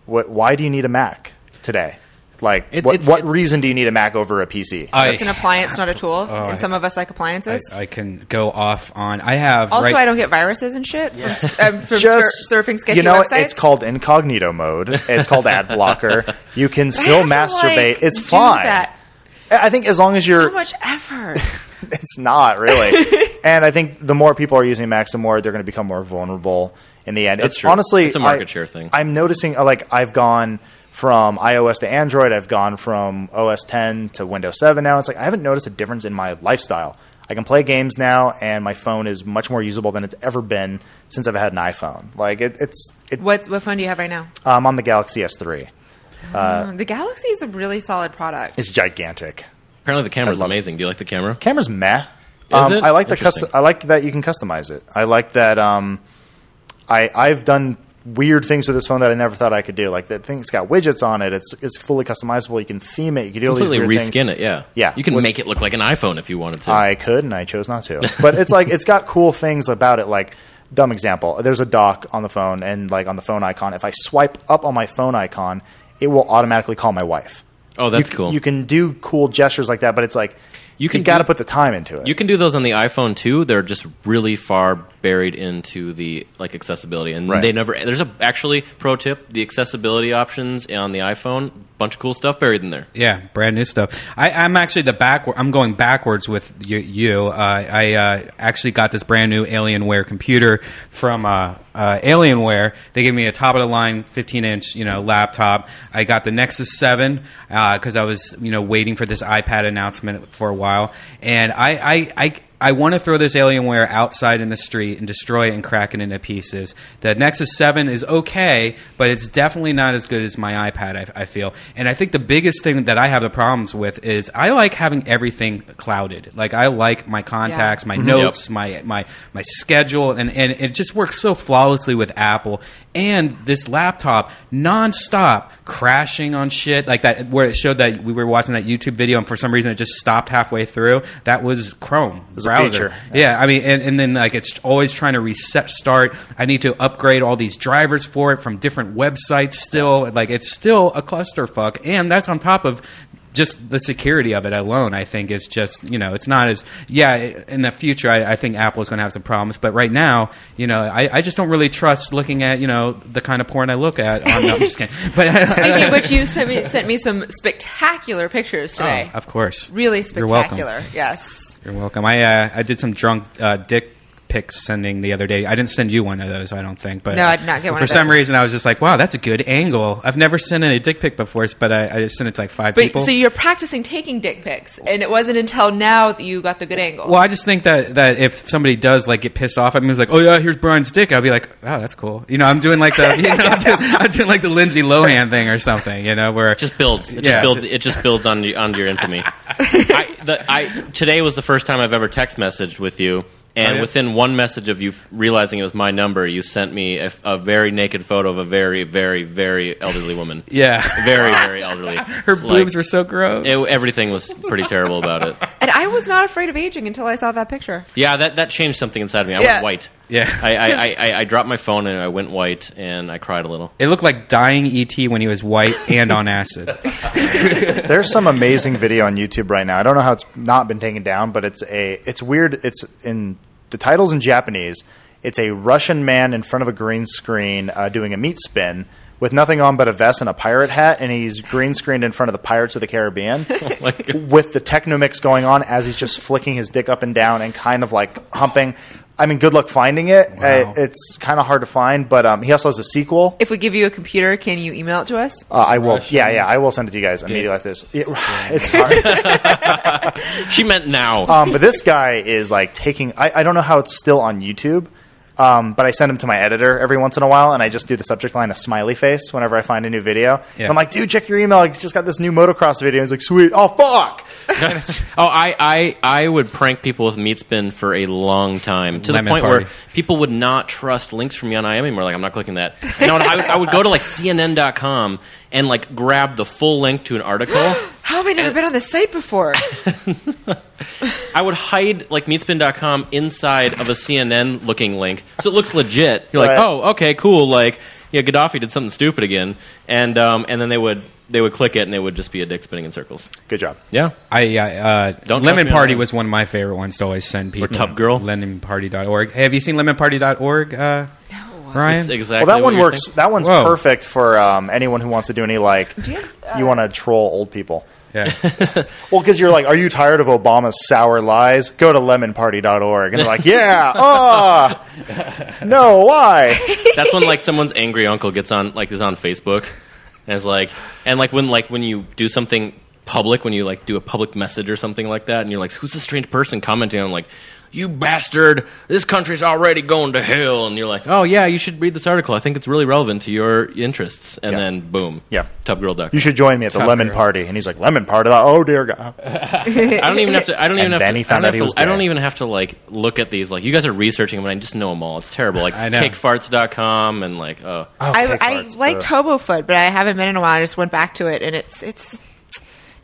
why do you need a Mac today? Like, what reason do you need a Mac over a PC? It's an appliance, not a tool. And some of us like appliances. I can go off on. I have also. I don't get viruses and shit from surfing sketchy websites. It's called incognito mode. It's called ad blocker. You can still masturbate. It's fine. I think as long as you're so much effort. It's not really. And I think the more people are using Macs, the more they're going to become more vulnerable in the end. That's true. Honestly, it's a market share thing. I'm noticing I've gone from iOS to Android. I've gone from OS 10 to Windows 7 now. It's like I haven't noticed a difference in my lifestyle. I can play games now, and my phone is much more usable than it's ever been since I've had an iPhone. Like What phone do you have right now? I'm on the Galaxy S3. The Galaxy is a really solid product. It's gigantic. Apparently, the camera's amazing. Do you like the camera? Camera's meh. Is it? I like I like that you can customize it. I like that. I've done weird things with this phone that I never thought I could do. Like that thing's got widgets on it. It's fully customizable. You can theme it. You can do all these weird things. Reskin it. Yeah. You can make it look like an iPhone if you wanted to. I could, and I chose not to. But it's like it's got cool things about it. Like dumb example. There's a dock on the phone, and like on the phone icon, if I swipe up on my phone icon, it will automatically call my wife. Oh, that's cool. You can do cool gestures like that, but it's like you got to put the time into it. You can do those on the iPhone too. They're just really far buried into the accessibility, and they never. There's actually pro tip: the accessibility options on the iPhone. Bunch of cool stuff buried in there. Yeah, brand new stuff. I'm actually I'm going backwards with you. I actually got this brand new Alienware computer from Alienware. They gave me a top of the line 15-inch laptop. I got the Nexus 7 because I was waiting for this iPad announcement for a while, and I want to throw this Alienware outside in the street and destroy it and crack it into pieces. The Nexus 7 is okay, but it's definitely not as good as my iPad, I feel. And I think the biggest thing that I have the problems with is I like having everything clouded. Like I like my contacts, my notes, my schedule, and it just works so flawlessly with Apple. And this laptop nonstop crashing on shit like that, where it showed that we were watching that YouTube video and for some reason it just stopped halfway through. That was Chrome browser. Yeah, I mean, and then like it's always trying to start. I need to upgrade all these drivers for it from different websites. Still, like it's still a clusterfuck, and that's on top of just the security of it alone. I think is just it's not as in the future I think Apple is going to have some problems, but right now I just don't really trust looking at the kind of porn I look at. No, I'm just kidding. But speaking of which, you sent me some spectacular pictures today. Of course, really spectacular. You're welcome. Yes, you're welcome. I did some drunk dick pics sending the other day. I didn't send you one of those, I don't think. But no, I did not get one of those. For some reason, I was just like, wow, that's a good angle. I've never sent a dick pic before, but I just sent it to like 5 people. So you're practicing taking dick pics, and it wasn't until now that you got the good angle. Well, I just think that if somebody does like get pissed off at me, it's like, oh yeah, here's Brian's dick, I'll be like, wow, that's cool. I'm doing like the I'm doing like the Lindsay Lohan thing or something, where it just builds. It just builds on your infamy. Today was the first time I've ever text messaged with you. And within one message of you realizing it was my number, you sent me a very naked photo of a very, very, very elderly woman. Yeah. Very, very elderly. Her boobs were so gross. Everything was pretty terrible about it. And I was not afraid of aging until I saw that picture. Yeah, that changed something inside of me. I went white. Yeah. I dropped my phone and I went white and I cried a little. It looked like dying E.T. when he was white and on acid. There's some amazing video on YouTube right now. I don't know how it's not been taken down, but it's weird. It's in the title's in Japanese. It's a Russian man in front of a green screen doing a meat spin with nothing on but a vest and a pirate hat, and he's green screened in front of the Pirates of the Caribbean with the techno mix going on as he's just flicking his dick up and down and kind of like humping. I mean, good luck finding it. Wow. It's kind of hard to find, but he also has a sequel. If we give you a computer, can you email it to us? I will. Yeah, I will send it to you guys immediately like this. It's hard. She meant now. But this guy is like taking. I don't know how it's still on YouTube. But I send him to my editor every once in a while, and I just do the subject line a smiley face whenever I find a new video. Yeah. And I'm like, dude, check your email. I just got this new motocross video. He's like, sweet. Oh, fuck. I would prank people with meat spin for a long time to the point where people would not trust links from me on IM anymore. Like, I'm not clicking that. I would go to like CNN.com and like grab the full link to an article. How have I never been on this site before? I would hide like meatspin.com inside of a CNN looking link so it looks legit. You're like, oh, okay, cool. Like, Gaddafi did something stupid again, and then they would they would click it and it would just be a dick spinning in circles. Good job. Yeah. Don't Lemon trust me Party on was one of my favorite ones to always send people. Or Tub Girl. Lemonparty.org. Hey, have you seen lemonparty.org, Brian? It's exactly Well, that what one you're works. thinking. That one's Whoa. perfect for anyone who wants to do any you want to troll old people. Yeah. Well, because you're like, are you tired of Obama's sour lies? Go to lemonparty.org. And they're like, yeah, no, why? That's when like someone's angry uncle is on Facebook and is like, and when you do something public, when you like do a public message or something like that, and you're like, who's this strange person commenting on like, you bastard, this country's already going to hell, and you're like, oh yeah, you should read this article. I think it's really relevant to your interests. And then boom, tubgirl.com. You should join me at the Lemon Party. And he's like, Lemon Party? Oh dear God. I don't even have to. I don't even And then he found out he was I don't gay. even have to like look at these. Like you guys are researching them, and I just know them all. It's terrible. Like I know. cakefarts.com and like I liked Hobofoot, but I haven't been in a while. I just went back to it, and it's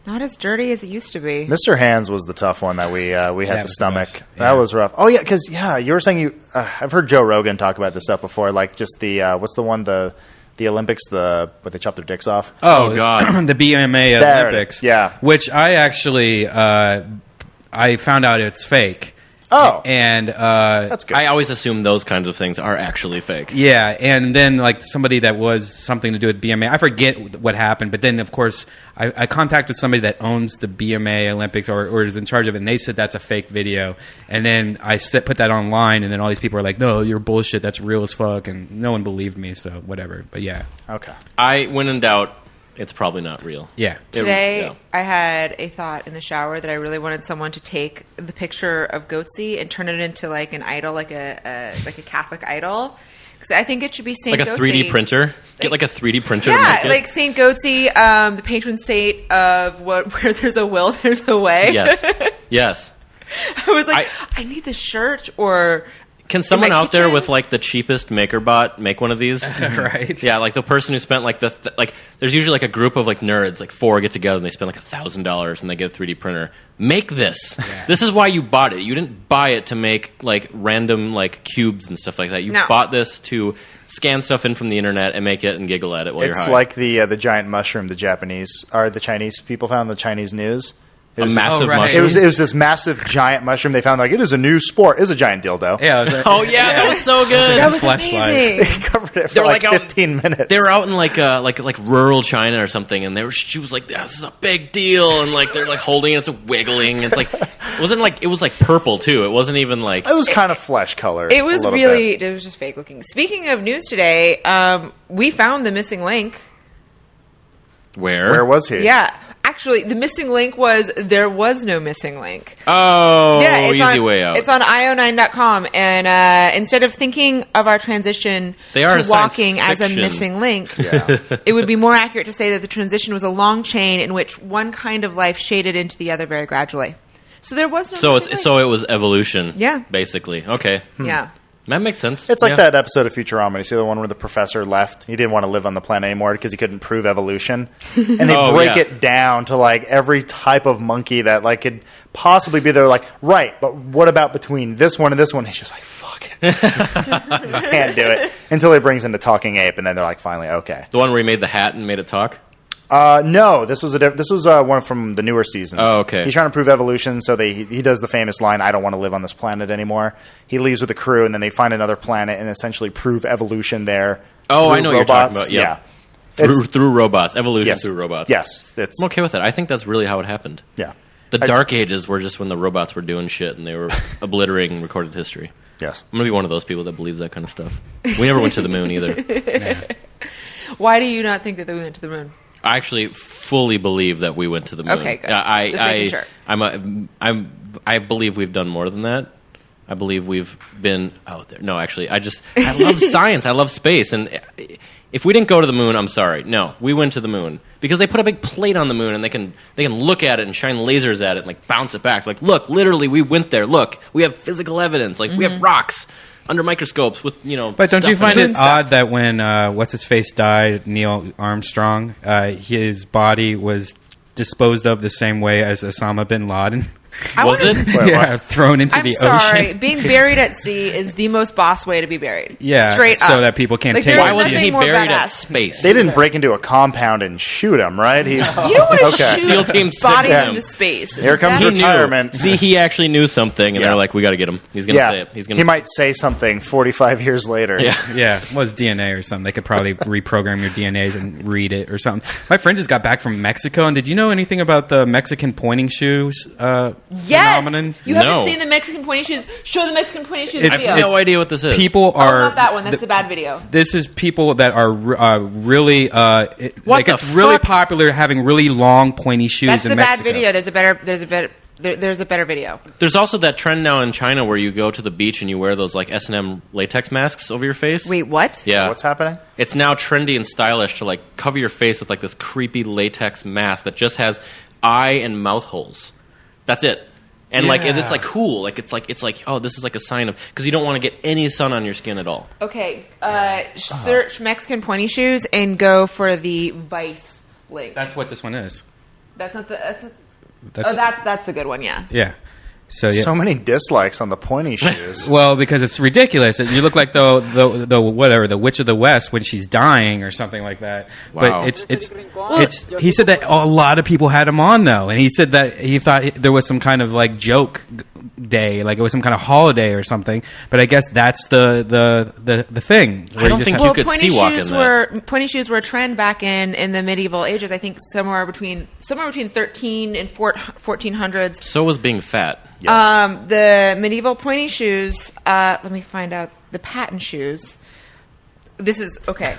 not as dirty as it used to be. Mr. Hands was the tough one that we had was to the stomach. best. That Yeah. was rough. Oh yeah, because you were saying I've heard Joe Rogan talk about this stuff before. Like just the what's the one the Olympics where they chop their dicks off. Oh, God. The BMA There it Olympics. is, yeah. Which I actually I found out it's fake. Oh, And that's good. I always assume those kinds of things are actually fake. yeah, and then like somebody that was something to do with BMA, I forget what happened, but then of course I contacted somebody that owns the BMA Olympics or is in charge of it, and they said that's a fake video. And then I put that online, and then all these people are like, "No, you're bullshit. That's real as fuck," and no one believed me. So whatever. But yeah, Okay. When in doubt, it's probably not real. yeah. Today, yeah. I had a thought in the shower that I really wanted someone to take the picture of Goatsy and turn it into like an idol, like a Catholic idol. Because I think it should be Saint Like a Goatsy. 3D printer. Get like a 3D printer. Yeah, and make it. like Saint Goatsy, the patron saint of where there's a will, there's a way. Yes. Yes. I was like, I need this shirt or. Can someone my out there kitchen? with like the cheapest MakerBot make one of these? Right. Yeah, like the person who spent like like there's usually like a group of like nerds, like 4 get together and they spend like $1,000 and they get a 3D printer. Make this. Yeah. This is why you bought it. You didn't buy it to make like random like cubes and stuff like that. You bought this to scan stuff in from the internet and make it and giggle at it while you're high. It's like the giant mushroom the Chinese people found in the Chinese news. It was, massive right. mushroom. it was this massive giant mushroom they found. Like it is a new sport. It is a giant dildo. Yeah. I was like, Oh yeah, that was so good. That was Fleshlight. amazing. They covered it for They were like like out- 15 minutes. They were out in like rural China or something, and she was like, "This is a big deal," and like they're like holding it, it's wigling. It's like it was like purple too. It wasn't even like It was kind of flesh color. It was a little really, bit. it was just fake looking. Speaking of news today, we found the missing link. Where was he? Yeah. Actually, the missing link was there was no missing link. oh Yeah, easy way out. It's on io9.com. And instead of thinking of our transition They are a to science walking as a fiction. missing link, it would be more accurate to say that the transition was a long chain in which one kind of life shaded into the other very gradually. So there was no missing link. it was evolution. Yeah. basically. Okay, Yeah. that makes sense. It's like Yeah. that episode of Futurama. You see the one where the professor left? He didn't want to live on the planet anymore because he couldn't prove evolution. And they Oh, break yeah. it down to like every type of monkey that like could possibly be there. Like, right, but what about between this one and this one? He's just like, fuck it. Can't do it. Until he brings in the talking ape, and then they're like, finally, okay. The one where he made the hat and made it talk. No, this was one from the newer seasons. Oh, okay. He's trying to prove evolution, so he does the famous line, "I don't want to live on this planet anymore." He leaves with the crew, and then they find another planet and essentially prove evolution there. Oh, through I know what you're talking robots. about. Yep. Yeah, It's- Through robots, evolution yes, through robots. Yes, it's I'm okay with that. I think that's really how it happened. yeah, The Dark Ages were just when the robots were doing shit and they were obliterating recorded history. yes. I'm gonna be one of those people that believes that kind of stuff. We never went to the moon either. Why do you not think that we went to the moon? I actually fully believe that we went to the moon. Okay, good. I Just making sure. I believe we've done more than that. I believe we've been out there. No, actually, I love science. I love space. And if we didn't go to the moon, I'm sorry. No, we went to the moon because they put a big plate on the moon and they can look at it and shine lasers at it and like bounce it back. Like, look, literally, we went there. Look, we have physical evidence. Like, we have rocks under microscopes with, But don't you stuff in find Moon it stuff. odd that when what's his face died, Neil Armstrong, his body was disposed of the same way as Osama bin Laden? Was it? Yeah, thrown into I'm the sorry. ocean. Being buried at sea is the most boss way to be buried. Yeah, straight up, so that people can't Like, take there's Why wasn't nothing he more buried at badass. space? They didn't break into a compound and shoot him, right? You don't want to Okay. SEAL shoot Team 6 bodies him. into space. Here comes He knew. retirement. See, he actually knew something, and Yeah. they're like, "We got to get him. He's gonna say it. He's gonna." He might say something 45 years later. Yeah. Yeah, it was DNA or something. They could probably reprogram your DNA and read it or something. My friend just got back from Mexico, and did you know anything about the Mexican pointing shoes phenomenon? You No. haven't seen the Mexican pointy shoes? Show the Mexican pointy shoes It's- I video. have no idea what this is. People Oh, are not that one. That's the bad video. This is people that are really like the it's really fuck? popular having really long pointy shoes That's in the Mexico. bad video. There's a better video. There's also that trend now in China where you go to the beach and you wear those like S&M latex masks over your face. Wait, what? Yeah. What's happening? It's now trendy and stylish to like cover your face with like this creepy latex mask that just has eye and mouth holes. That's it. And like Yeah. it's like cool. Like it's like oh, this is like a sign of because you don't want to get any sun on your skin at all. Okay, search Mexican pointy shoes and go for the Vice link. That's what this one is. That's not the. That's, That's the good one. Yeah. yeah. So yeah. So many dislikes on the pointy shoes. Well, because it's ridiculous. You look like the Witch of the West when she's dying or something like that. Wow. But it's he said that a lot of people had him on though, and he said that he thought there was some kind of like joke day, like it was some kind of holiday or something. But I guess that's the thing. I don't think you could pointy see walk shoes in that. pointy shoes were a trend back in the medieval ages. I think somewhere between 13 and 1400s. So was being fat. Yes. The medieval pointy shoes. Let me find out the patent shoes. This is okay.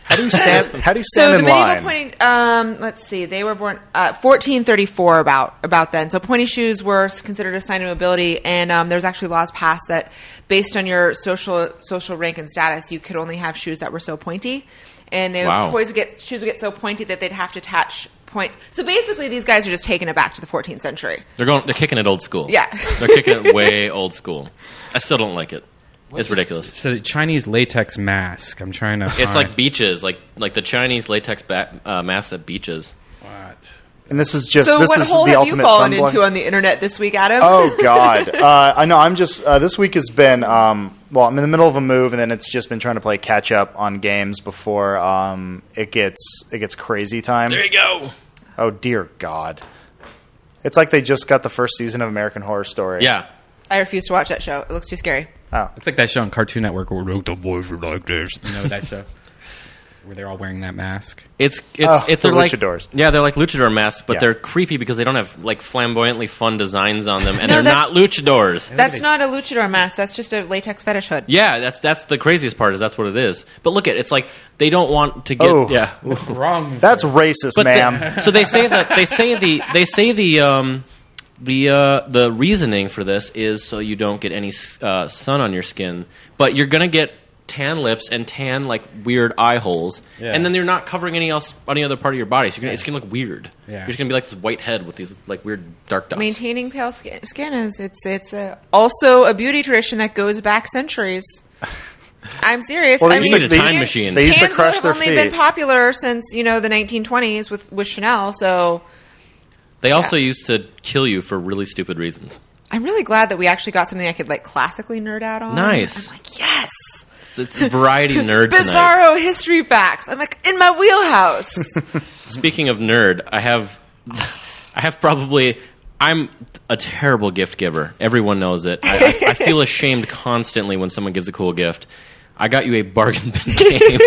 How do you stand So the in medieval line? pointy. Let's see. They were born 1434. About then. So pointy shoes were considered a sign of nobility, and there was actually laws passed that based on your social rank and status, you could only have shoes that were so pointy, and Wow. shoes would get so pointy that they'd have to attach points. So basically, these guys are just taking it back to the 14th century. They're kicking it old school. Yeah. They're kicking it way old school. I still don't like it. It's ridiculous. So Chinese latex mask. I'm trying to. It's find. like beaches, like the Chinese latex masks at beaches. What? And this is just So this what is hole the have you ultimate fallen sunblock. into on the internet this week, Adam? Oh God, I know. I'm just this week has been I'm in the middle of a move, and then it's just been trying to play catch up on games before it gets crazy time. There you go. Oh dear God, it's like they just got the first season of American Horror Story. Yeah. I refuse to watch that show. It looks too scary. Oh, It's like that show on Cartoon Network where the boys are like this. You know that show where they're all wearing that mask. It's the they're like luchadors. Yeah, they're like luchador masks, but Yeah. they're creepy because they don't have like flamboyantly fun designs on them, and No, they're not luchadors. That's not a luchador mask. That's just a latex fetish hood. Yeah, that's the craziest part is that's what it is. But look at it's like they don't want to get Oh. yeah. Wrong. that's racist, But ma'am. so they say the reasoning for this is so you don't get any sun on your skin, but you're gonna get tan lips and tan like weird eye holes, Yeah. and then you're not covering any other part of your body, so it's gonna look weird. Yeah. You're just gonna be like this white head with these like weird dark dots. Maintaining pale skin is also a beauty tradition that goes back centuries. I'm serious. Well, they I used mean, to- they used- time machine. They used to Tans crush have their only been feet. popular since the 1920s with Chanel. So They also used to kill you for really stupid reasons. I'm really glad that we actually got something I could like classically nerd out on. Nice. I'm like, yes. It's variety nerd tonight. Bizarro history facts. I'm like in my wheelhouse. Speaking of nerd, I have probably. I'm a terrible gift giver. Everyone knows it. I feel ashamed constantly when someone gives a cool gift. I got you a bargain bin game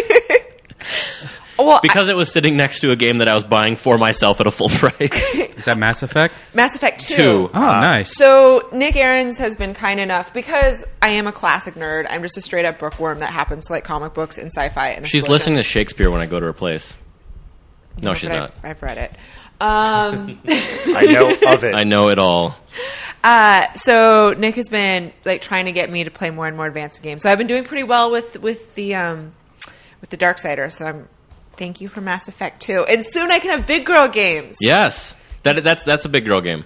Well, because it was sitting next to a game that I was buying for myself at a full price. Is that Mass Effect? Mass Effect 2. Two. Oh, nice. So Nick Ahrens has been kind enough because I am a classic nerd. I'm just a straight up bookworm that happens to like comic books and sci-fi. And She's listening to Shakespeare when I go to her place. No, she's not. I've read it. I know of it. I know it all. So Nick has been like trying to get me to play more and more advanced games. So I've been doing pretty well with the Darksider. So thank you for Mass Effect 2. And soon I can have big girl games. Yes, that's a big girl game.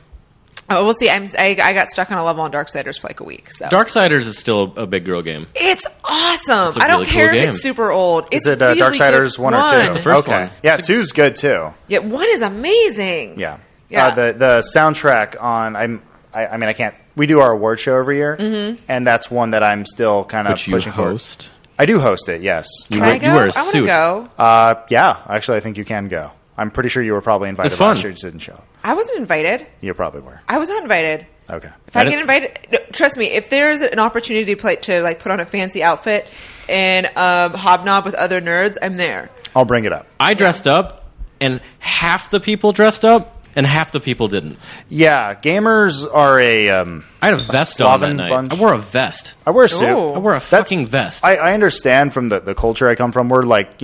Oh, we'll see. I got stuck on a level on Darksiders for like a week. So Darksiders is still a big girl game. it's awesome. It's a I don't really care cool if game. it's super old. Is It's it really Darksiders good. 1 or 2? The first Okay. one. Yeah, 2's good too. Yeah, 1 is amazing. Yeah. Yeah. The soundtrack on I mean, I can't. We do our award show every year, and that's one that I'm still kind of Which you pushing host? for. I do host it, yes. Can I go? you wear a I want to suit. go. Yeah, actually, I think you can go. I'm pretty sure you were probably invited It's fun. last year, just didn't show up. I wasn't invited. You probably were. I was not invited. Okay. If I get invited, no, trust me. If there's an opportunity to put on a fancy outfit and hobnob with other nerds, I'm there. I'll bring it up. I dressed up, and half the people dressed up, and half the people didn't. Yeah, gamers are I had a vest on that Slaven night. bunch. I wore a vest. I wear a suit. Ooh. I wore a fucking vest. I understand from the culture I come from. We're like,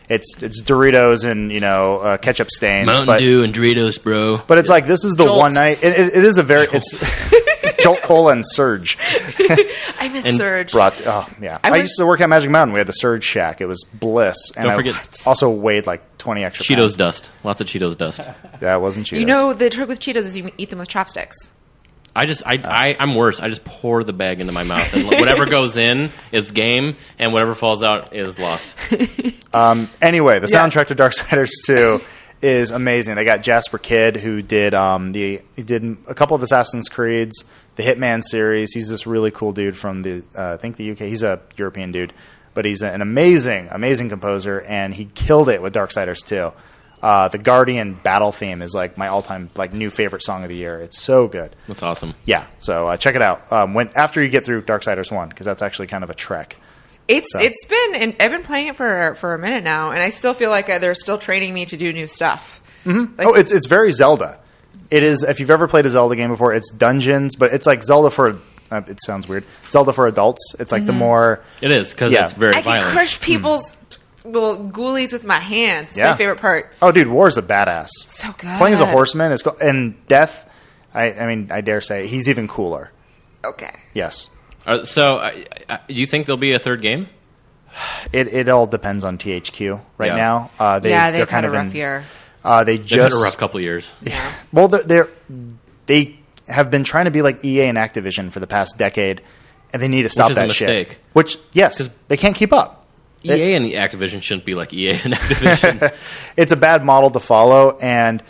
it's Doritos and ketchup stains, Mountain Dew and Doritos, bro. but it's like this is the Jolts. one night. It is a very it's Jolt Cola and Surge. I miss And Surge. Yeah. I I was- used to work at Magic Mountain. We had the Surge Shack. It was bliss. And Don't I forget- also weighed like 20 extra Cheetos pounds. dust. Lots of Cheetos dust. That wasn't Cheetos. You know, the trick with Cheetos is you can eat them with chopsticks. I'm worse. I just pour the bag into my mouth, and whatever goes in is game, and whatever falls out is lost. Anyway, the soundtrack to Darksiders 2 is amazing. They got Jasper Kidd, who did he did a couple of Assassin's Creeds, the Hitman series. He's this really cool dude from the I think the UK. He's a European dude, but he's an amazing composer, and he killed it with Darksiders 2. The Guardian battle theme is like my all-time new favorite song of the year. It's so good. That's awesome. Yeah, so check it out. After you get through Darksiders 1, because that's actually kind of a trek. It's been, and I've been playing it for a minute now, and I still feel like they're still training me to do new stuff. Mm-hmm. It's very Zelda. It is. If you've ever played a Zelda game before, it's dungeons, but it's like Zelda for. It sounds weird. Zelda for adults. It's like the more. It is, because Yeah. it's very I can violent. crush people's ghoulies with my hands. It's Yeah. my favorite part. Oh, dude, War's a badass. So good. Playing as a horseman is cool. And Death. I mean, I dare say he's even cooler. Okay. Yes. So, do you think there'll be a third game? It all depends on THQ right Yeah. now. They've they're had kind a of rough year. They They've had just a rough couple of years. Yeah. Well, they have been trying to be like EA and Activision for the past decade, and they need to stop Which is a that mistake. shit. Which, yes, they can't keep up. EA and the Activision shouldn't be like EA and Activision. It's a bad model to follow, and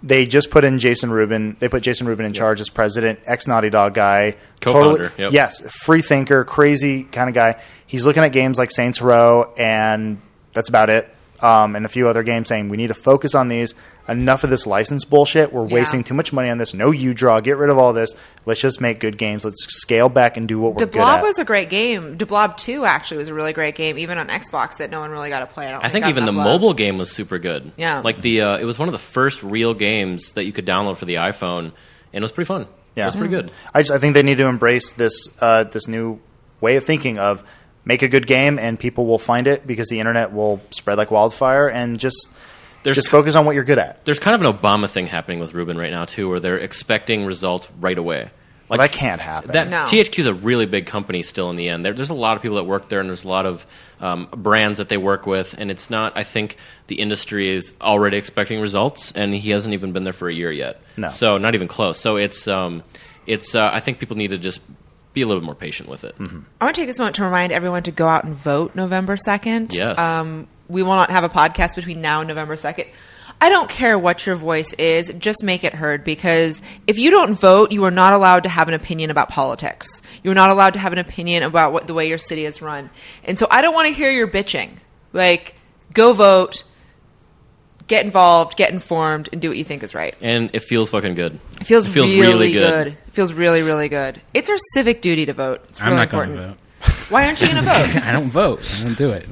they just put in Jason Rubin. They put Jason Rubin in charge as president, ex-Naughty Dog guy. Co-founder, yep. Yes, free thinker, crazy kind of guy. He's looking at games like Saints Row, and that's about it. And a few other games saying, we need to focus on these. Enough of this license bullshit. We're wasting too much money on this. No U-Draw. Get rid of all this. Let's just make good games. Let's scale back and do what we're good DeBlob at. was a great game. DeBlob 2 actually was a really great game, even on Xbox, that no one really got to play. I think even the mobile game was super good. Yeah. Like it was one of the first real games that you could download for the iPhone, and it was pretty fun. Yeah. It was pretty good. I think they need to embrace this this new way of thinking of make a good game and people will find it because the internet will spread like wildfire, and just focus on what you're good at. There's kind of an Obama thing happening with Rubin right now too, where they're expecting results right away. Well, that can't happen. No. THQ is a really big company still in the end. There's a lot of people that work there, and there's a lot of brands that they work with, and it's not. I think the industry is already expecting results, and he hasn't even been there for a year yet. No. So not even close. So it's. I think people need to just be a little bit more patient with it. Mm-hmm. I want to take this moment to remind everyone to go out and vote November 2nd. Yes. We will not have a podcast between now and November 2nd. I don't care what your voice is, just make it heard, because if you don't vote, you are not allowed to have an opinion about politics. You're not allowed to have an opinion about the way your city is run. And so I don't want to hear your bitching. Like, go vote, get involved, get informed, and do what you think is right. And it feels fucking good. It feels really good. It feels really, really good. It's our civic duty to vote. It's really I'm not going important. to vote. Why aren't you going to vote? I don't vote. I don't do it.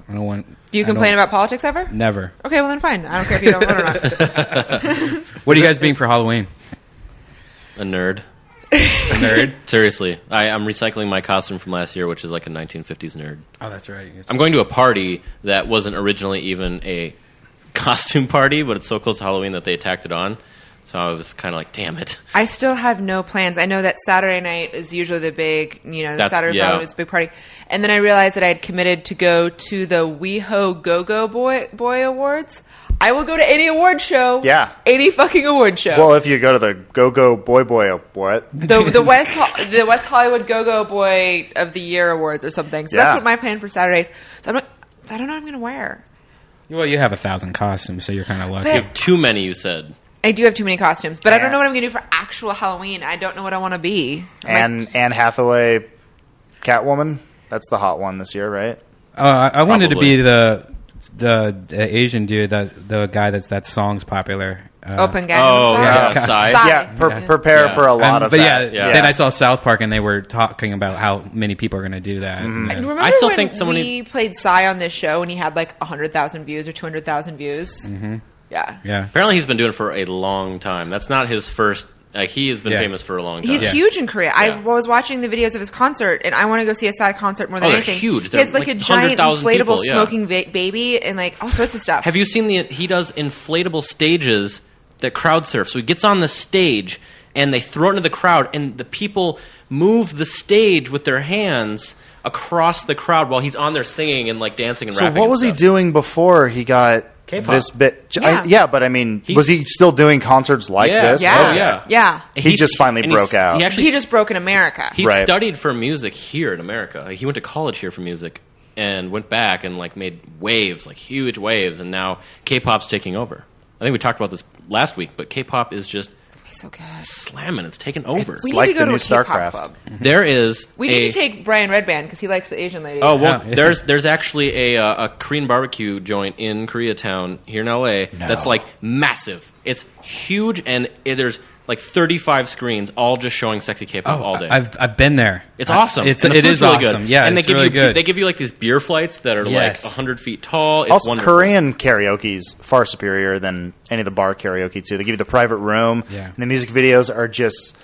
I don't want. Do you complain about politics ever? Never. Okay, well then fine. I don't care if you don't vote or not. What are you guys being for Halloween? A nerd. A nerd? Seriously, I'm recycling my costume from last year, which is like a 1950s nerd. Oh, that's right. I'm going to a party that wasn't originally even a costume party, but it's so close to Halloween that they tacked it on. So I was kind of like, damn it. I still have no plans. I know that Saturday night is usually the big, Saturday Halloween is a big party. And then I realized that I had committed to go to the WeHo Go-Go Boy Awards. I will go to any award show. Yeah. Any fucking award show. Well, if you go to the Go-Go Boy what? the West Hollywood Go-Go Boy of the Year Awards or something. So Yeah. that's what my plan for Saturdays. So I don't know what I'm going to wear. Well, you have 1,000 costumes, so you're kind of lucky. But- You have too many, you said. I do have too many costumes, but I don't And- know what I'm going to do for actual Halloween. I don't know what I want to be. And Anne Hathaway, Catwoman. That's the hot one this year, right? I wanted to Probably. be the Asian dude, the guy that song's popular. Open Gangnam Oh, Style? yeah. Psy. Psy. Yeah, prepare for a lot of but that. yeah, then I saw South Park and they were talking about how many people are going to do that. Mm-hmm. And then- Remember I still when think someone we played Psy on this show and he had like 100,000 views or 200,000 views? Mm-hmm. Yeah. yeah. Apparently, he's been doing it for a long time. That's not his first. He has been Yeah. famous for a long time. He's huge in Korea. I Yeah. was watching the videos of his concert, and I want to go see a Psy concert more than they're anything. huge. He has They're like like a giant 100,000 inflatable people, yeah. smoking baby and like all sorts of stuff. Have you seen he does inflatable stages that crowd surf? So he gets on the stage and they throw it into the crowd, and the people move the stage with their hands across the crowd while he's on there singing and like dancing and So rapping. what and was he stuff. doing before he got K-pop. this bit? Yeah. But I mean, He's- was he still doing concerts like Yeah. this? Yeah. Oh, yeah. Yeah. He just finally and broke out. He actually He just broke in America. He Right. studied for music here in America. Like, he went to college here for music and went back and like made waves, like huge waves, and now K-pop's taking over. I think we talked about this last week, but K-pop is just He's so good. slamming. It's taken over. It's We need like to go the to new a K-pop StarCraft. club. There is We need to take Brian Redban because he likes the Asian lady. Oh well, Yeah. there's actually a Korean barbecue joint in Koreatown here in LA that's like massive. It's huge, and there's like 35 screens all just showing sexy K-pop all day. I've been there. It's awesome. It's And the it food's is really awesome. good. Yeah, and it's they give really you good. they give you like these beer flights that are Yes. like 100 feet tall. It's Also, wonderful. Korean karaoke is far superior than any of the bar karaoke too. They give you the private room. Yeah. And the music videos are just.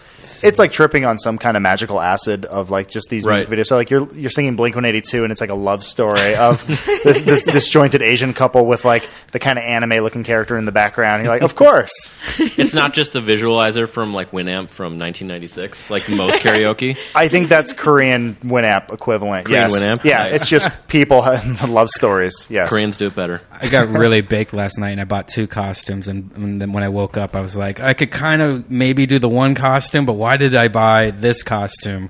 It's like tripping on some kind of magical acid of like just these music Right. videos. So like you're singing Blink-182 and it's like a love story of this disjointed Asian couple with like the kind of anime looking character in the background. And you're like, of course. It's not just a visualizer from like Winamp from 1996, like most karaoke. I think that's Korean Winamp equivalent. Korean yes. Winamp? Yeah, Nice. it's just people having love stories. Yes. Koreans do it better. I got really baked last night, and I bought 2 costumes. And then when I woke up, I was like, I could kind of maybe do the one costume, but why did I buy this costume?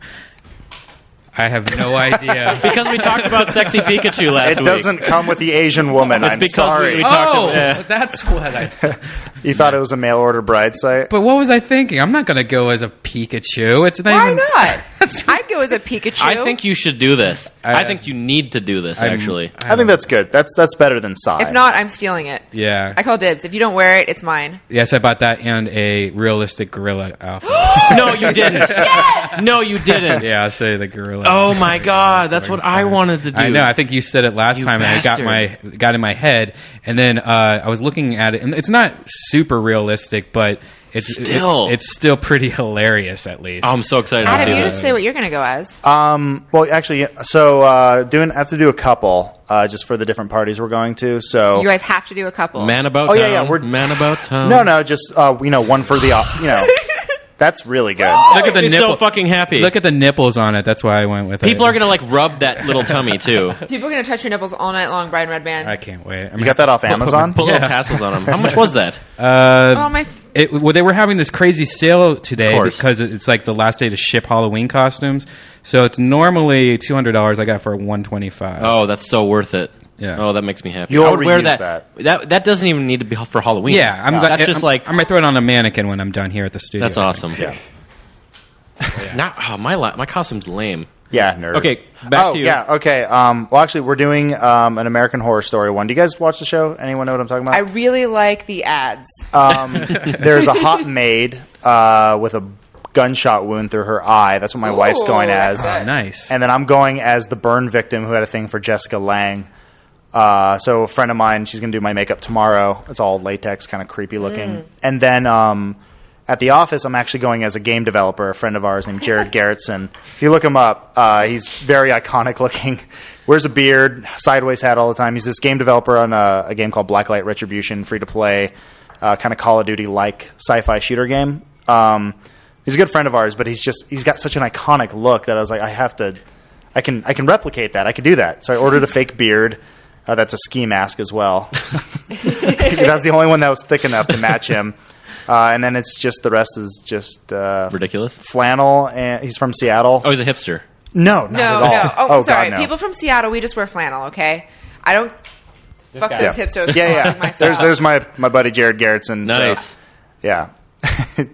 I have no idea. Because we talked about sexy Pikachu last It week. doesn't come with the Asian woman. It's I'm because sorry. we talked Oh, about that's what I. You thought it was a mail order bride site? But what was I thinking? I'm not going to go as a Pikachu. It's not Why even. not? That's- I'd go as a Pikachu. I think you should do this. I- I think you need to do this. I'm- Actually, I think that's good. That's better than Psy. If not, I'm stealing it. Yeah. I call dibs. If you don't wear it, it's mine. Yes, I bought that and a realistic gorilla outfit. no, you didn't. No, you didn't. Yeah, I'll show you the gorilla. Oh my God, that's what I wanted to do. I know. I think you said it last You time, and bastard. it got in my head. And then I was looking at it, and it's not super realistic, but it's still pretty hilarious, at least. Oh, I'm so excited to Adam, see you this. didn't say what you're going to go as. Well, actually, so I have to do a couple just for the different parties we're going to. So You guys have to do a couple. Man about Oh, town. yeah, yeah, we're- Man about town. no, just one for the that's really good. Look at the He's nipple. so fucking happy. Look at the nipples on it. That's why I went with it. People are gonna like rub that little tummy too. People are going to touch your nipples all night long, Brian Redban. I can't wait. You got that off Amazon? Put little tassels on them. How much was that? Oh, my... Well, they were having this crazy sale today course. because it's like the last day to ship Halloween costumes. So it's normally $200. I got it for $125. Oh, that's so worth it. Yeah. Oh, that makes me happy. You'll I would wear reuse that. That doesn't even need to be for Halloween. Yeah, That's just like I'm gonna throw it on a mannequin when I'm done here at the studio. that's awesome. Yeah. Not my costume's lame. Yeah, nerd. Okay, back to you. yeah, okay. Well, actually, we're doing an American Horror Story one. Do you guys watch the show? Anyone know what I'm talking about? I really like the ads. There's a hot maid with a gunshot wound through her eye. That's what my wife's going as. that's Oh, nice. And then I'm going as the burn victim who had a thing for Jessica Lange. So a friend of mine, she's going to do my makeup tomorrow. It's all latex, kind of creepy looking. And then at the office, I'm actually going as a game developer, a friend of ours named Jared Gerritsen. If you look him up, he's very iconic looking. Wears a beard, sideways hat all the time. He's this game developer on a game called Blacklight Retribution, free to play, kind of Call of Duty-like sci-fi shooter game. He's a good friend of ours, but he's got such an iconic look that I was like, I can replicate that. I can do that. So I ordered a fake beard. That's a ski mask as well. That's the only one that was thick enough to match him. And then it's just the rest is just Ridiculous. flannel, and he's from Seattle. Oh, he's a hipster. No, not No, at all. no. Oh, I'm sorry. God, no. People from Seattle, we just wear flannel, okay? I don't... Fuck guy. those hipsters. Yeah, calling yeah. myself. There's my buddy Jared Gerritsen. Nice. Yeah. You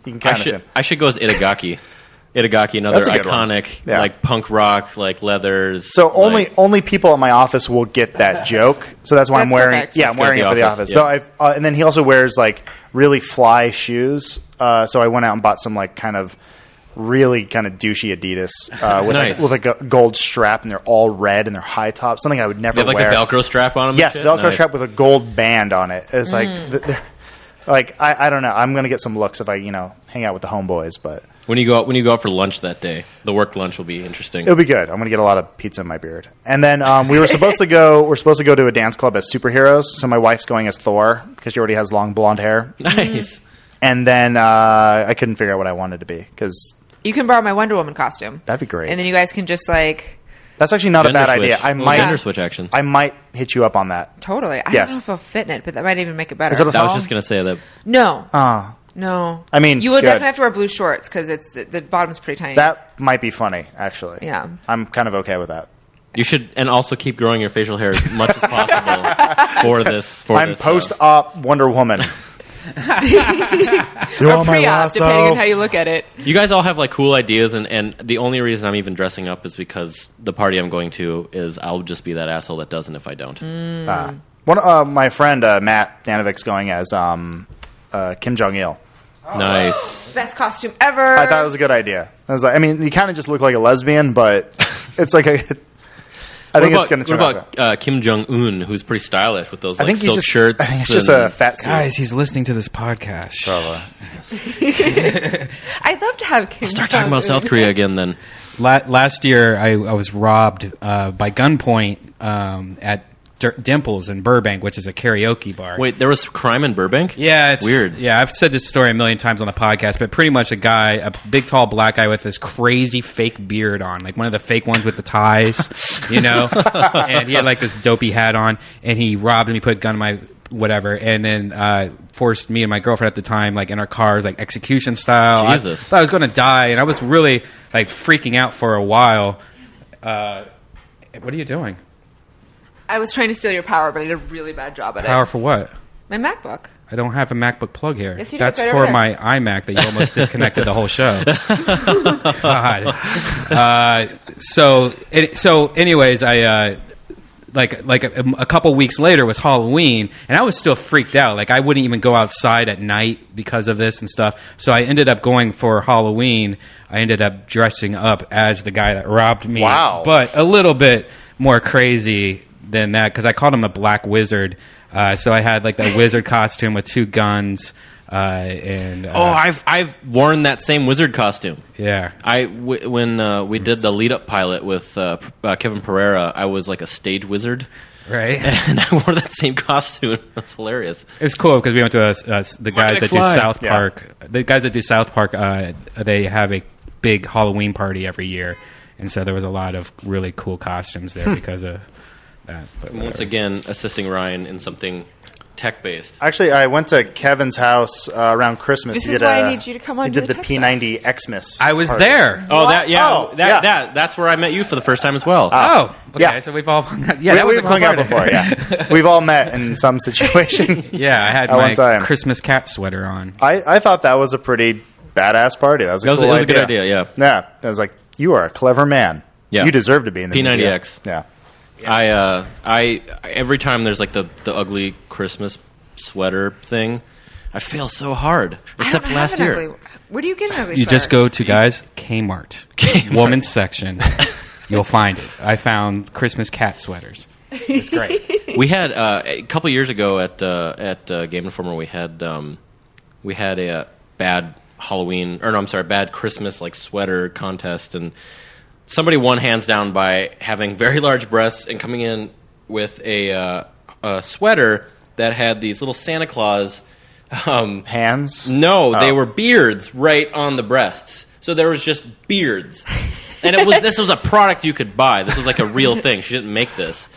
can kind of see him. I should go as Itagaki. Itagaki, another That's a good one. iconic, Yeah. like punk rock, like leathers. So like, only people at my office will get that joke. So that's why I'm That's wearing. perfect. Yeah, That's I'm wearing good it at for the the office, office. yeah. So and then he also wears like really fly shoes. So I went out and bought some like kind of really kind of douchey Adidas with Nice. with like a gold strap, and they're all red and they're high top. Something I would never they have like wear. a Velcro strap on them. Yes, and shit? Velcro Nice. strap with a gold band on it. It's like they're like I don't know. I'm gonna get some looks if I hang out with the homeboys, but. When you go out for lunch that day, the work lunch will be interesting. It'll be good. I'm gonna get a lot of pizza in my beard. And then we're supposed to go to a dance club as superheroes. So my wife's going as Thor because she already has long blonde hair. Nice. And then I couldn't figure out what I wanted to be because You can borrow my Wonder Woman costume. that'd be great. And then you guys can just like That's actually not a Gender bad switch. idea. Gender switch action. I might hit you up on that. totally. I Yes. don't know if I'll fit in it, but that might even make it better. Is it a I was thong? just gonna say that. No. Ah, No. I mean, you would good. definitely have to wear blue shorts because it's the bottom's pretty tiny. that might be funny. Actually, Yeah. I'm kind of okay with that. You should, and also keep growing your facial hair as much as possible for this. I'm post-op Wonder Woman. You or pre-op, depending on how you look at it. You guys all have like cool ideas, and the only reason I'm even dressing up is because the party I'm going to is I'll just be that asshole that doesn't if I don't. My friend Matt Danovic's going as Kim Jong-il. Nice. Best costume ever. I thought it was a good idea. I was like, I mean, you kind of just look like a lesbian, but it's like I think it's going to turn out. What about Kim Jong Un, who's pretty stylish with those I like think he silk just, shirts? I think it's just a fat suit. Guys, he's listening to this podcast. Probably. I'd love to have Kim Start talking about South Korea again, then. Last year, I was robbed by gunpoint at Dimples in Burbank, which is a karaoke bar. Wait, there was crime in Burbank? Yeah, it's weird. Yeah, I've said this story a million times on the podcast, but pretty much a big, tall black guy with this crazy fake beard on, like one of the fake ones with the ties, and he had like this dopey hat on, and he robbed me, put a gun in my whatever, and then forced me and my girlfriend at the time, like in our cars, like execution style. Jesus. I thought I was going to die, and I was really like freaking out for a while. What are you doing? I was trying to steal your power, but I did a really bad job at Power it. for what? My MacBook. I don't have a MacBook plug here. Yes, you do. That's It's right for over there. my iMac that you almost disconnected the whole show. God. Anyways, I like a couple weeks later was Halloween, and I was still freaked out. Like I wouldn't even go outside at night because of this and stuff. So I ended up going for Halloween. I ended up dressing up as the guy that robbed me. Wow. But a little bit more crazy than that because I called him the Black Wizard. So I had like that wizard costume with two guns. I've worn that same wizard costume. Yeah. When we did the lead up pilot with Kevin Pereira, I was like a stage wizard, Right. and I wore that same costume. It was hilarious. It's cool because we went to the guys that do fly? South Yeah. Park. The guys that do South Park, they have a big Halloween party every year, and so there was a lot of really cool costumes there because of that. But Once whatever. again, assisting Ryan in something tech based. Actually, I went to Kevin's house around Christmas. This He is did why a- I need you to come on He to did the the tech P90 Xmas. I was party. there. Oh, What? that yeah, Oh, yeah. that's where I met you for the first time as well. Oh, okay. Yeah. So we've all that was We've a hung cool out party. before. Yeah, we've all met in some situation. Yeah, I had At one my time. Christmas cat sweater on. I thought that was a pretty badass party. That was a It was cool a good idea. Yeah. Yeah, I was like, you are a clever man. Yeah. You deserve to be in the P90X. museum. Yeah. I every time there's like the ugly Christmas sweater thing, I fail so hard. Except I don't last have an year. ugly- Where do you get an ugly You sweater? just go to guys Kmart, woman's section. You'll find it. I found Christmas cat sweaters. It's great. We had a couple years ago at Game Informer. We had a bad bad Christmas like sweater contest, and somebody won hands down by having very large breasts and coming in with a sweater that had these little Santa Claus. Hands? No, they Oh. were beards right on the breasts. So there was just beards. And this was a product you could buy. This was like a real thing. She didn't make this.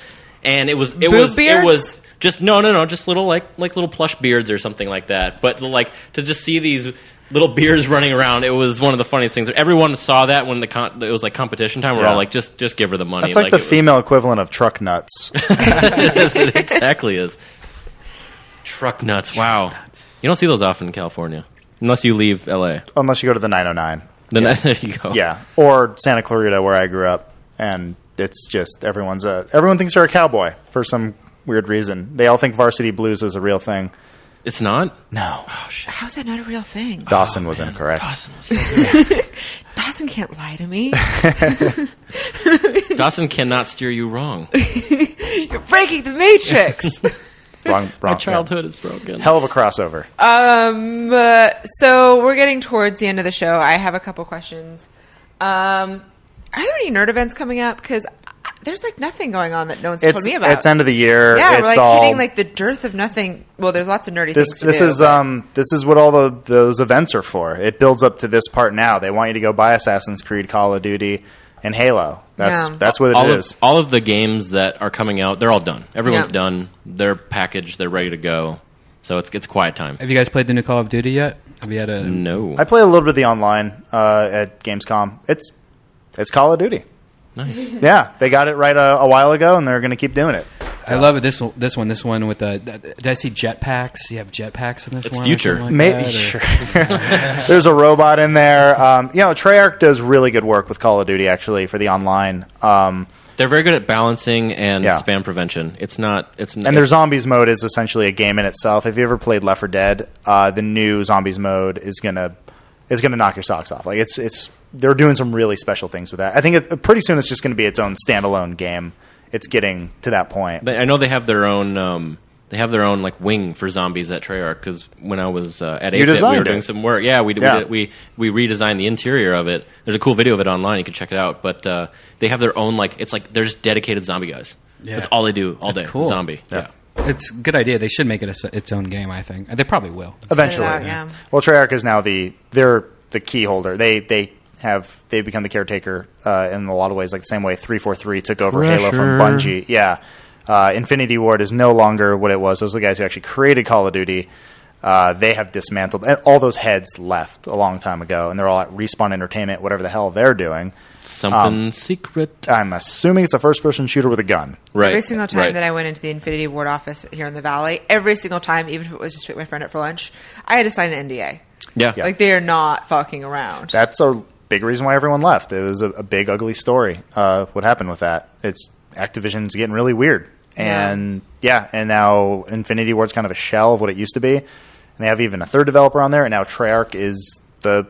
And it was beards? just no, just little like little plush beards or something like that. But like to just see these little beards running around, it was one of the funniest things. Everyone saw that when it was like competition time. We're Yeah. all like, just give her the money. That's like the it was- female equivalent of truck nuts. Yes, it exactly is. Truck nuts. Wow. You don't see those often in California. Unless you leave L.A. Unless you go to the 909. Then there you go. Yeah. Or Santa Clarita, where I grew up. And it's just everyone thinks they're a cowboy for some weird reason. They all think Varsity Blues is a real thing. It's not? No. Oh, shit. How is that not a real thing? Dawson was incorrect. Dawson was so Dawson can't lie to me. Dawson cannot steer you wrong. You're breaking the Matrix. Wrong. My childhood is broken. Hell of a crossover. So we're getting towards the end of the show. I have a couple questions. Are there any nerd events coming up? Because there's like nothing going on that no one's told me about. It's end of the year. Yeah, it's we're like all, hitting like the dearth of nothing. Well, there's lots of nerdy things to do. This is what all those events are for. It builds up to this part now. They want you to go buy Assassin's Creed, Call of Duty, and Halo. That's what it is. All of the games that are coming out, they're all done. Everyone's done. They're packaged. They're ready to go. So it's quiet time. Have you guys played the new Call of Duty yet? Have you had a No. I play a little bit of the online at Gamescom. It's Call of Duty. Nice. Yeah, they got it right a while ago, and they're going to keep doing it. I love it. This one with the. Did I see jetpacks? You have jetpacks in this It's one? future. Or something like Maybe that, sure. There's a robot in there. Treyarch does really good work with Call of Duty actually for the online. They're very good at balancing and Yeah. spam prevention. And their zombies mode is essentially a game in itself. If you ever played Left 4 Dead, the new zombies mode is gonna knock your socks off. Like they're doing some really special things with that. I think pretty soon it's just going to be its own standalone game. It's getting to that point. I know they have their own. They have their own like wing for zombies at Treyarch. Because when I was at 8-Bit, we were doing some work. Yeah, we redesigned the interior of it. There's a cool video of it online. You can check it out. But they have their own it's like there's dedicated zombie guys. Yeah. That's all they do all day. cool. Zombie. Yeah. It's a good idea. They should make it its own game. I think they probably will. Eventually. Spit it out, yeah. Well, Treyarch is now they're the key holder. They've become the caretaker in a lot of ways, like the same way 343 took over Halo from Bungie. Yeah. Infinity Ward is no longer what it was. Those are the guys who actually created Call of Duty. They have dismantled, and all those heads left a long time ago, and they're all at Respawn Entertainment, whatever the hell they're doing. Something secret. I'm assuming it's a first-person shooter with a gun. Right. Every single time right. that I went into the Infinity Ward office here in the Valley, every single time, even if it was just with my friend out for lunch, I had to sign an NDA. Yeah. Like, they are not fucking around. That's a big reason why everyone left. It was a big, ugly story. What happened with that? It's Activision's getting really weird. And and now Infinity Ward's kind of a shell of what it used to be. And they have even a third developer on there, and now Treyarch is they're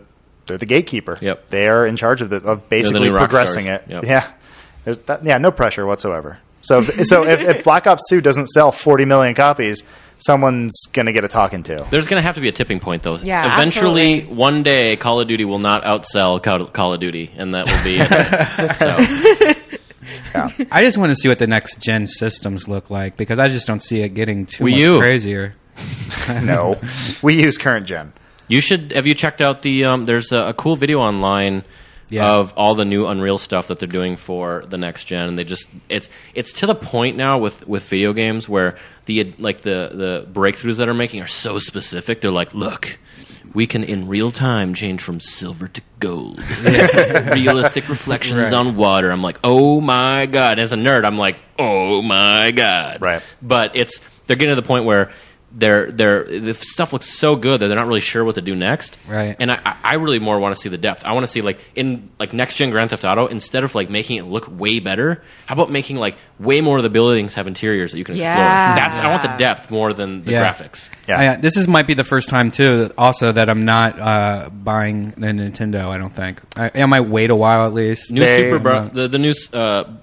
the gatekeeper. Yep. They are in charge of basically new progressing rock it. stars. Yep. Yeah. No pressure whatsoever. So if Black Ops 2 doesn't sell 40 million copies, someone's going to get a talking to. There's going to have to be a tipping point, though. Yeah, Eventually, absolutely. one day, Call of Duty will not outsell Call of Duty, and that will be it. So, I just want to see what the next gen systems look like because I just don't see it getting too Wii much U. crazier. No. We use current gen. you should. Have you checked out the? There's a cool video online of all the new Unreal stuff that they're doing for the next gen. And they just it's to the point now with video games where the breakthroughs that are making are so specific. They're like, look, we can in real time change from silver to gold. Realistic reflections on water. I'm like, oh my god. As a nerd, I'm like, oh my god. Right. But they're getting to the point where the stuff looks so good that they're not really sure what to do next. Right. And I really more want to see the depth. I want to see in next gen Grand Theft Auto, instead of making it look way better, how about making way more of the buildings have interiors that you can explore? Yeah. I want the depth more than the graphics. Yeah. This might be the first time too. Also, that I'm not buying the Nintendo. I don't think. I might wait a while at least. New the new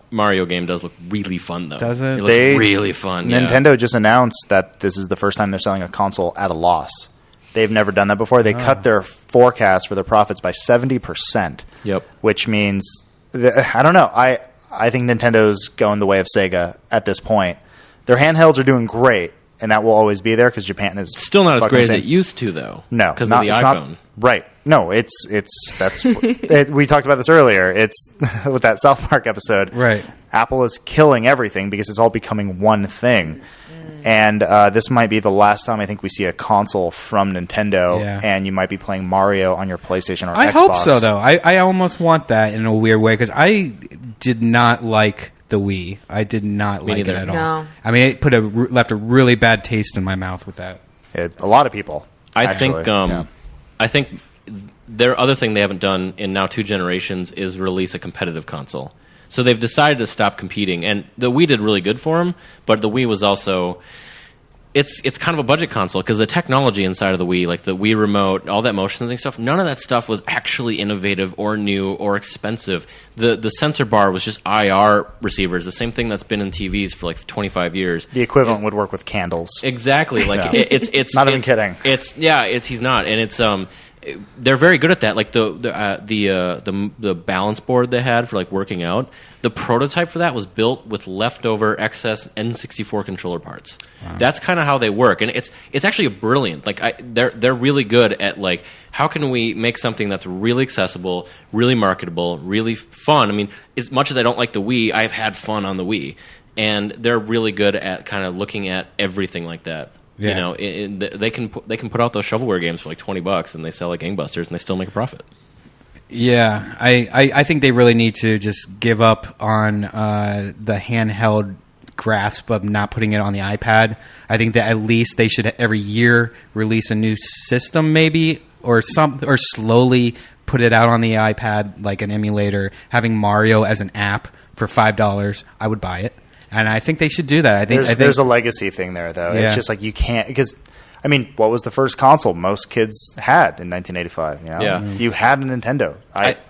Mario game does look really fun though. Does it? It looks really fun. Nintendo just announced that this is the first time they're selling a console at a loss. They've never done that before. They cut their forecast for their profits by 70%. Yep. Which means I don't know. I think Nintendo's going the way of Sega at this point. Their handhelds are doing great, and that will always be there because Japan is Still not as fucking great as insane. it used to though. No, because of the it's iPhone. Not, right. No, that's we talked about this earlier. It's with that South Park episode. Right. Apple is killing everything because it's all becoming one thing. And this might be the last time I think we see a console from Nintendo, and you might be playing Mario on your PlayStation or Xbox. I hope so, though. I almost want that in a weird way because I did not like the Wii. I did not like it neither. at all. No. I mean, it left a really bad taste in my mouth with that. A lot of people. I think their other thing they haven't done in now 2 generations is release a competitive console. So they've decided to stop competing, and the Wii did really good for them, but the Wii was also... It's kind of a budget console because the technology inside of the Wii, like the Wii remote, all that motion sensing stuff, none of that stuff was actually innovative or new or expensive. The sensor bar was just IR receivers, the same thing that's been in TVs for like 25 years. The equivalent would work with candles. Exactly. Like Yeah. it's Not even kidding. He's not, and it's they're very good at that. Like the balance board they had for like working out. The prototype for that was built with leftover excess N64 controller parts. Wow. That's kind of how they work, and it's actually brilliant. Like they're really good at like how can we make something that's really accessible, really marketable, really fun. I mean, as much as I don't like the Wii, I've had fun on the Wii, and they're really good at kind of looking at everything like that. Yeah. You know, they can put out those shovelware games for like $20 and they sell like gangbusters and they still make a profit. Yeah, I think they really need to just give up on the handheld grasp of not putting it on the iPad. I think that at least they should every year release a new system, maybe, or slowly put it out on the iPad like an emulator. Having Mario as an app for $5, I would buy it. And I think they should do that. I think there's a legacy thing there, though. Yeah. It's just like you can't because, I mean, what was the first console most kids had in 1985? You know? Yeah. You had a Nintendo.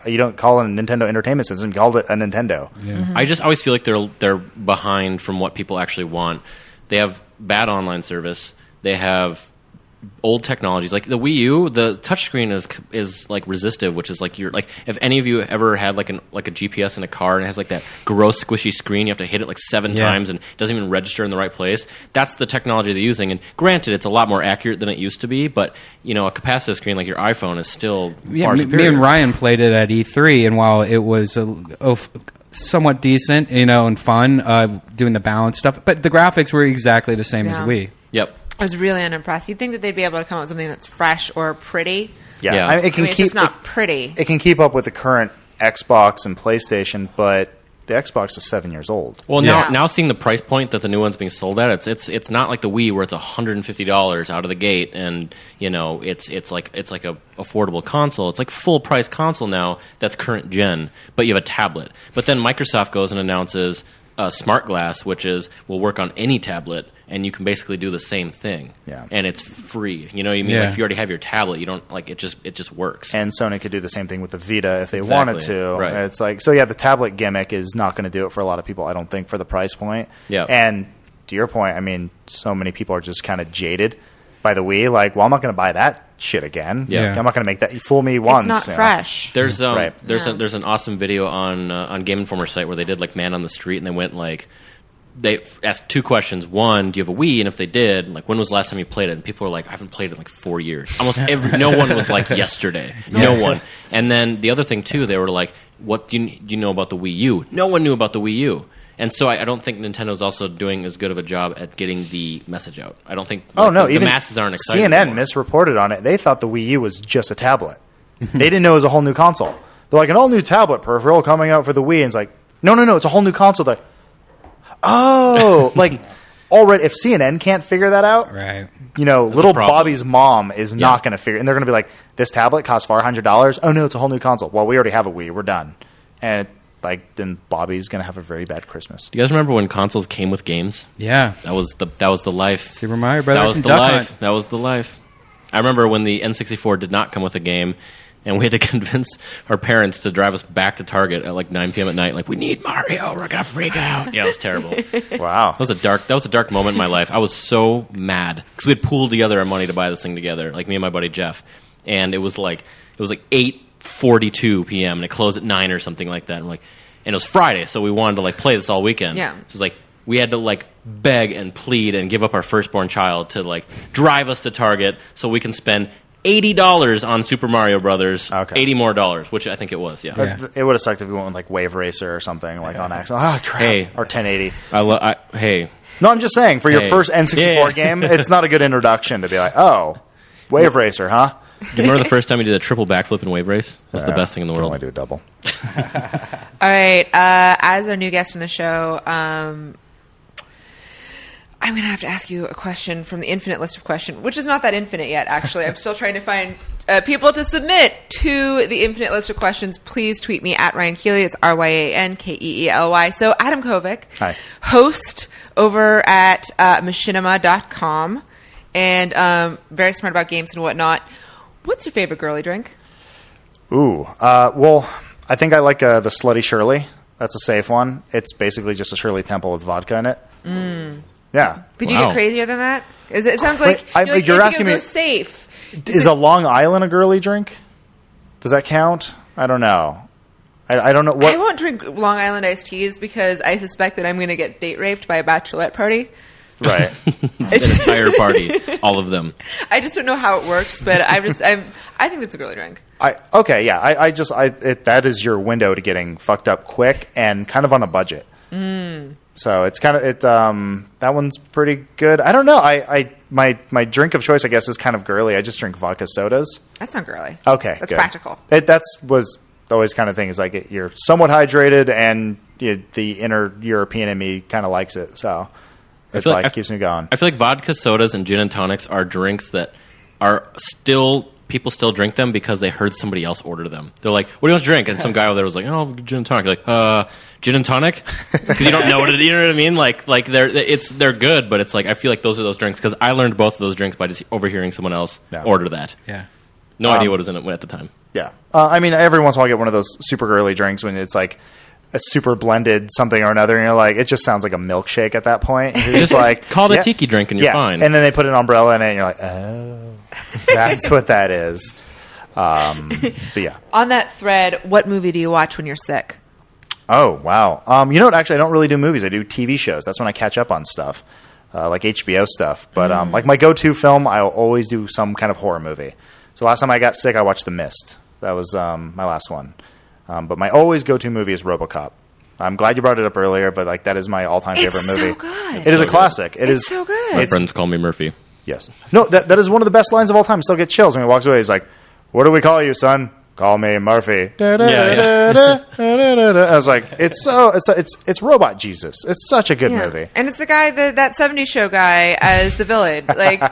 You don't call it a Nintendo Entertainment System. You called it a Nintendo. Yeah. Mm-hmm. I just always feel like they're behind from what people actually want. They have bad online service. They have old technologies like the Wii U. The touchscreen is like resistive, which is like if any of you ever had like a GPS in a car and it has like that gross squishy screen, you have to hit it like 7 times and it doesn't even register in the right place. That's the technology they're using. And granted, it's a lot more accurate than it used to be, but you know, a capacitive screen like your iPhone is still far superior. Me and Ryan played it at E3, and while it was somewhat decent, you know, and fun doing the balance stuff, but the graphics were exactly the same as Wii. Yep. I was really unimpressed. You'd think that they'd be able to come up with something that's fresh or pretty. Yeah. I mean, It's just not pretty. It can keep up with the current Xbox and PlayStation, but the Xbox is 7 years old. Well, now seeing the price point that the new one's being sold at, it's not like the Wii where it's $150 out of the gate, and you know it's like a affordable console. It's like full price console now that's current gen, but you have a tablet. But then Microsoft goes and announces Smart Glass, which will work on any tablet, and you can basically do the same thing. Yeah. And it's free. You know what I mean? Yeah. Like if you already have your tablet, you don't like it just works. And Sony could do the same thing with the Vita if they wanted to. Right. It's like, so yeah, the tablet gimmick is not going to do it for a lot of people, I don't think, for the price point. Yeah. And to your point, I mean, so many people are just kind of jaded by the Wii. Like, well, I'm not going to buy that shit again. Yeah. I'm not going to make that. You fool me once. It's not fresh. There's Right. there's an awesome video on Game Informer's site where they did like Man on the Street, and they went like, they asked 2 questions. One, do you have a Wii? And if they did, like, when was the last time you played it? And people were like, I haven't played it in like 4 years. Almost no one was like yesterday. No one. And then the other thing too, they were like, what do you know about the Wii U? No one knew about the Wii U. And so I don't think Nintendo's also doing as good of a job at getting the message out. I don't think the even masses aren't excited CNN anymore. misreported on it. They thought the Wii U was just a tablet. They didn't know it was a whole new console. They're like, an all new tablet peripheral coming out for the Wii. And it's like, no, it's a whole new console. They're like, oh, like already if CNN can't figure that out, Right. you know, little problem. Bobby's mom is not going to figure, and they're going to be like, this tablet costs $400. Oh no, it's a whole new console. Well, we already have a Wii. We're done. And then Bobby's going to have a very bad Christmas. Do you guys remember when consoles came with games? Yeah. That was the life. Super Mario Brothers That was and the Duck life. Hunt. That was the life. I remember when the N64 did not come with a game, and we had to convince our parents to drive us back to Target at like 9 p.m. at night. Like, we need Mario. We're gonna freak out. Yeah, it was terrible. Wow. That was a dark moment in my life. I was so mad because we had pooled together our money to buy this thing together, like me and my buddy Jeff, and it was like 8:42 p.m. and it closed at 9 or something like that. And it was Friday, so we wanted to like play this all weekend. Yeah. So it was like we had to like beg and plead and give up our firstborn child to like drive us to Target so we can spend $80 on Super Mario Brothers. Okay. $80 more, which I think it was. Yeah. It would have sucked if we went with like Wave Racer or something like on accident. Oh crap! Hey. Or 1080. Hey. No, I'm just saying for your Hey. first N64 Yeah. game, it's not a good introduction to be like, oh, Wave Racer, huh? Do you remember the first time you did a triple backflip in wave race? That's the best thing in the Can world. only do a double. All right. As our new guest on the show, I'm going to have to ask you a question from the infinite list of questions, which is not that infinite yet, actually. I'm still trying to find people to submit to the infinite list of questions. Please tweet me at Ryan Keely. It's RyanKeely. So Adam Kovic, Hi. host over at Machinima.com, and very smart about games and whatnot. What's your favorite girly drink? Ooh. Well, I think I like the Slutty Shirley. That's a safe one. It's basically just a Shirley Temple with vodka in it. Yeah. Could you Wow. get crazier than that? It sounds like you're asking me- go safe. Is a Long Island a girly drink? Does that count? I don't know. I don't know what. I won't drink Long Island iced teas because I suspect that I'm going to get date raped by a bachelorette party. Right. An entire party, all of them. I just don't know how it works, but I think it's a girly drink. That is your window to getting fucked up quick and kind of on a budget. So it's kind of that one's pretty good. I don't know. My drink of choice, I guess, is kind of girly. I just drink vodka sodas. That's not girly. Okay, That's good. practical. That was always kind of thing. Is like you're somewhat hydrated, and the inner European in me kind of likes it. So it keeps me going. I feel like vodka sodas and gin and tonics are drinks that are still... People still drink them because they heard somebody else order them. They're like, "What do you want to drink?" And some guy over there was like, "Oh, gin and tonic." You're like, gin and tonic? Because you don't know what it is. You know what I mean? Like they're good, but it's like I feel like those are those drinks because I learned both of those drinks by just overhearing someone else order that. Yeah. No idea what was in it at the time. Yeah. I mean, every once in a while I get one of those super girly drinks when it's like a super blended something or another, and you're like, it just sounds like a milkshake at that point. You're just like, Call it a tiki drink and you're fine. And then they put an umbrella in it, and you're like, oh, that's what that is. But yeah. On that thread, what movie do you watch when you're sick? Oh, wow. You know what? Actually, I don't really do movies. I do TV shows. That's when I catch up on stuff, like HBO stuff. But like my go-to film, I'll always do some kind of horror movie. So last time I got sick, I watched The Mist. That was my last one. But my always go-to movie is RoboCop. I'm glad you brought it up earlier, but like that is my all-time favorite movie. So good. It is a classic. It is so good. My friends call me Murphy. Yes. No, that is one of the best lines of all time. Still get chills when he walks away. He's like, "What do we call you, son?" "Call me Murphy." I was like, it's Robot Jesus. It's such a good movie. And it's the guy that 70s show guy as the villain. Like the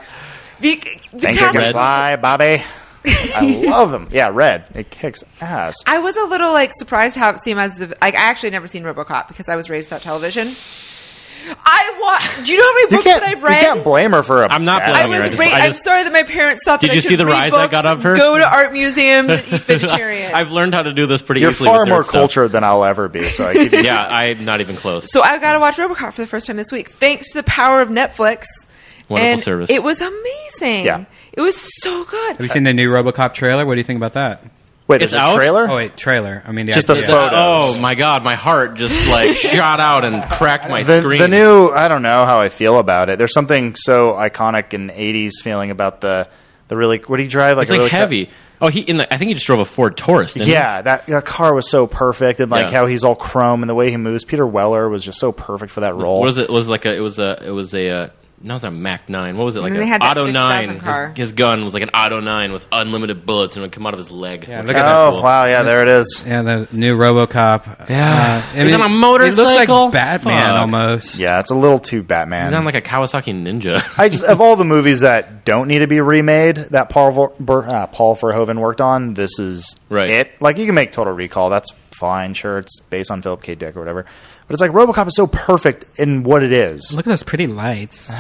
Think you can fly, Bobby? I love him. Yeah, Red. It kicks ass. I was a little surprised to see him as I actually never seen RoboCop because I was raised without television. Do you know how many books that I've read? You can't blame her for I'm not bad- blaming her. I'm sorry that my parents thought that Did I you should see the read rise I books, got of her? Go to art museums and eat vegetarian. I've learned how to do this pretty You're easily. far with more nerd stuff. cultured than I'll ever be. So I give you Yeah, I'm not even close. So I've got to watch RoboCop for the first time this week, thanks to the power of Netflix. Wonderful and service. It was amazing. Yeah. It was so good. Have you seen the new RoboCop trailer? What do you think about that? Wait, there's It's a out? trailer? Oh wait, trailer. I mean, Just the idea. photos. Oh my god, my heart just shot out and cracked my screen. The new, I don't know how I feel about it. There's something so iconic in 80s feeling about the really, what do you drive? It's a like really heavy. I think he just drove a Ford Taurus, didn't he? Yeah, that car was so perfect, and like Yeah. how he's all chrome and the way he moves. Peter Weller was just so perfect for that role. What was it? It was a not a Mac 9. What was it? Like And they an had that Auto 6000 9. car. His gun was like an Auto 9 with unlimited bullets and it would come out of his leg. Yeah, Which look was at Oh, cool. wow, yeah, there it is. Yeah, the new RoboCop. Yeah. He's on a It looks motorcycle? like Batman Fuck. almost. Yeah, it's a little too Batman. He's on like a Kawasaki Ninja. I just of all the movies that don't need to be remade that Paul Verhoeven worked on, this is Right. it. Like you can make Total Recall, that's fine, sure, it's based on Philip K. Dick or whatever. But it's like RoboCop is so perfect in what it is. Look at those pretty lights.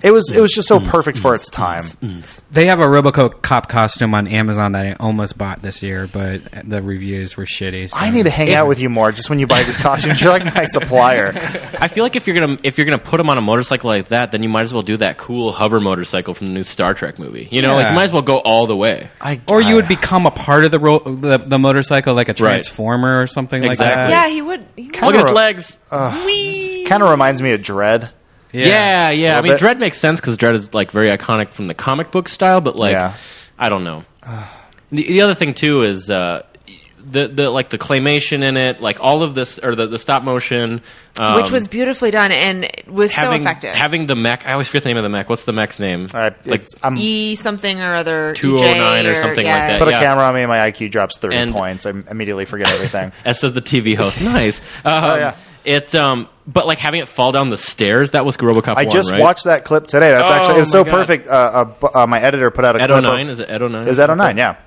It was just so perfect for its time. They have a RoboCop costume on Amazon that I almost bought this year, but the reviews were shitty. So. I need to hang out with you more just when you buy these costumes. You're like my supplier. I feel like if you're gonna put him on a motorcycle like that, then you might as well do that cool hover motorcycle from the new Star Trek movie. You know, like Yeah. you might as well go all the way. Or you would become a part of the motorcycle, like a transformer or something Exactly. like that. Yeah, he would. Look at his legs. Kind of reminds me of Dread. Yeah. I mean, bit. Dredd makes sense because Dredd is like very iconic from the comic book style, but like, Yeah. I don't know. The other thing too is the like the claymation in it, like all of this, or the stop motion, which was beautifully done and was so effective. Having the mech, I always forget the name of the mech. What's the mech's name? Like E something or other, 209 or something like that. Put a camera on me, and my IQ drops 30 points. I immediately forget everything. As says the TV host. Nice. But like having it fall down the stairs, that was RoboCop 1, I just right? watched that clip today. That's actually, it was so perfect. My editor put out a Ed clip 09? Is it Ed 09? It was Ed 09, yeah.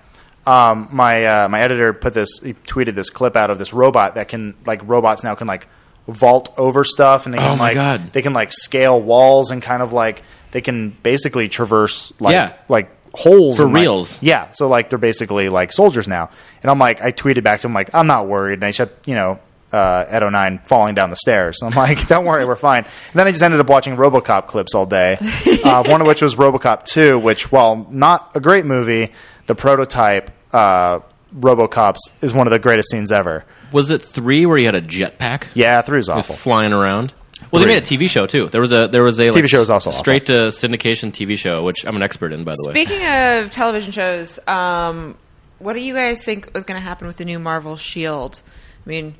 My editor he tweeted this clip out of this robot that can, like, robots now can, like, vault over stuff, and they can, they can, like, scale walls, and kind of, like, they can basically traverse, like holes. For reals. Like, yeah, so, like, they're basically, like, soldiers now. And I'm like, I tweeted back to him, like, I'm not worried. And I said, Ed 09 falling down the stairs. I'm like, don't worry, we're fine. And then I just ended up watching RoboCop clips all day, one of which was RoboCop 2, which, while not a great movie, the prototype RoboCops is one of the greatest scenes ever. Was it 3 where he had a jetpack? Yeah, 3 is awful. Flying around. Well, 3. They made a TV show too. There was a TV show is also straight to syndication TV show, which I'm an expert in, by the way. Speaking of television shows, what do you guys think was going to happen with the new Marvel Shield? I mean,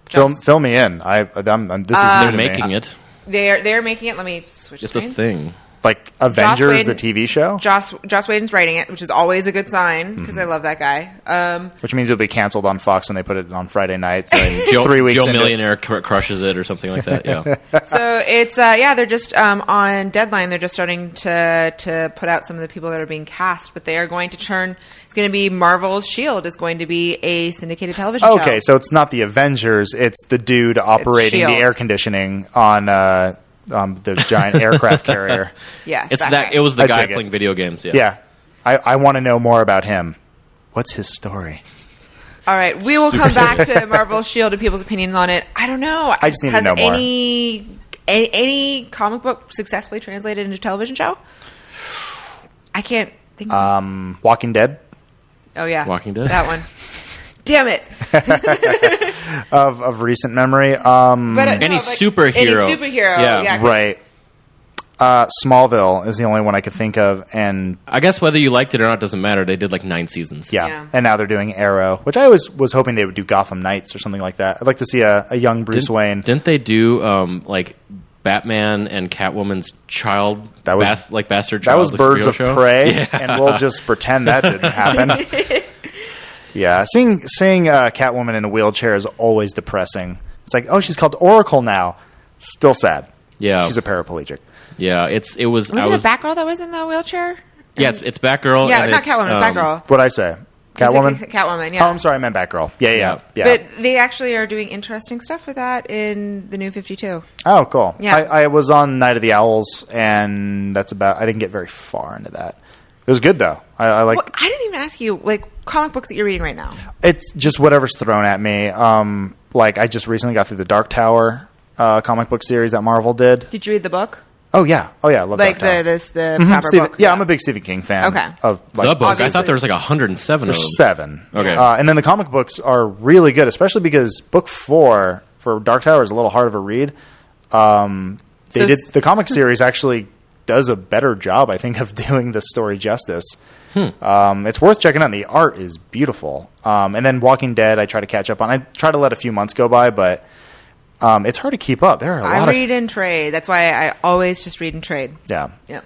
fill me in. This is new to making me. it. They're making it. Let me switch. It's screen. a thing. Like Avengers, the TV show? Joss Whedon's writing it, which is always a good sign, because I love that guy. Which means it'll be canceled on Fox when they put it on Friday nights. And 3 weeks Joe into Millionaire crushes it or something like that, yeah. So it's, they're just on deadline. They're just starting to put out some of the people that are being cast, but they are going to turn... It's going to be Marvel's S.H.I.E.L.D. is going to be a syndicated television show. Okay, so it's not the Avengers. It's the dude operating the air conditioning on... the giant aircraft carrier. Yes, it was the guy playing video games. Yeah. I want to know more about him. What's his story? All right, we will come back to Marvel's S.H.I.E.L.D. and people's opinions on it. I don't know. I just need to know more. Any comic book successfully translated into television show? I can't think. Walking Dead. Oh yeah, Walking Dead. That one. Damn it. of recent memory. Any superhero. Yeah. Right. Smallville is the only one I could think of, and I guess whether you liked it or not doesn't matter. They did like 9 seasons. Yeah. And now they're doing Arrow, which I always was hoping they would do Gotham Knights or something like that. I'd like to see a young Bruce Wayne. Didn't they do like Batman and Catwoman's child? That was Bastard Child. That was Birds of Prey, yeah. and we'll just pretend that didn't happen. Yeah, seeing Catwoman in a wheelchair is always depressing. It's like, oh, she's called Oracle now. Still sad. Yeah, she's a paraplegic. Yeah, it was. Was it a Batgirl that was in the wheelchair? Yeah, it's Batgirl. Yeah, not Catwoman. It's Batgirl. What'd I say? Catwoman. Catwoman. Yeah. Oh, I'm sorry, I meant Batgirl. Yeah. But they actually are doing interesting stuff with that in the New 52. Oh, cool. Yeah. I was on Night of the Owls, and I didn't get very far into that. It was good though. I like. Well, I didn't even ask you comic books that you're reading right now. It's just whatever's thrown at me. Like I just recently got through the Dark Tower comic book series that Marvel did. Did you read the book? Oh yeah, I love Dark Tower. the proper book. Yeah, I'm a big Stephen King fan. Okay. Of the book. Obviously. I thought there was like 107 of them. 7. Okay. And then the comic books are really good, especially because book 4 for Dark Tower is a little hard of a read. The comic series actually does a better job, I think, of doing the story justice. It's worth checking out. The art is beautiful. And then Walking Dead, I try to catch up on. I try to let a few months go by, but it's hard to keep up. There are a lot I read and trade. That's why I always just read and trade. Yeah. Yep.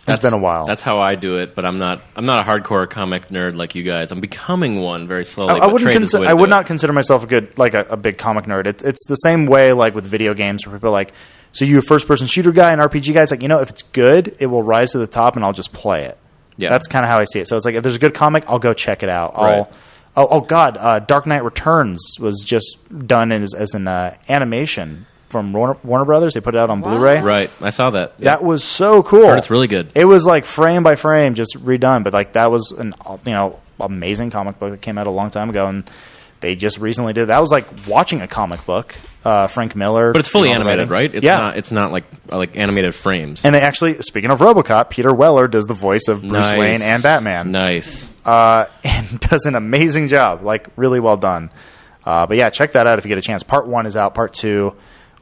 It's been a while. That's how I do it, but I'm not a hardcore comic nerd like you guys. I'm becoming one very slowly. I would not consider myself a big comic nerd. It's the same way like with video games where people are like, so you're a first-person shooter guy and RPG guy. It's like, if it's good, it will rise to the top and I'll just play it. Yeah. That's kind of how I see it. So it's like, if there's a good comic, I'll go check it out. Dark Knight Returns was just done as an animation from Warner Brothers. They put it out on Blu-ray. Right. I saw that. Yeah. That was so cool. It's really good. It was like frame by frame, just redone. But like that was an amazing comic book that came out a long time ago, and they just recently did. That was like watching a comic book. Frank Miller. But it's fully animated, right? It's not like animated frames. And they actually, speaking of RoboCop, Peter Weller does the voice of Bruce Wayne and Batman. Nice. And does an amazing job. Like, really well done. But yeah, check that out if you get a chance. Part 1 is out. Part 2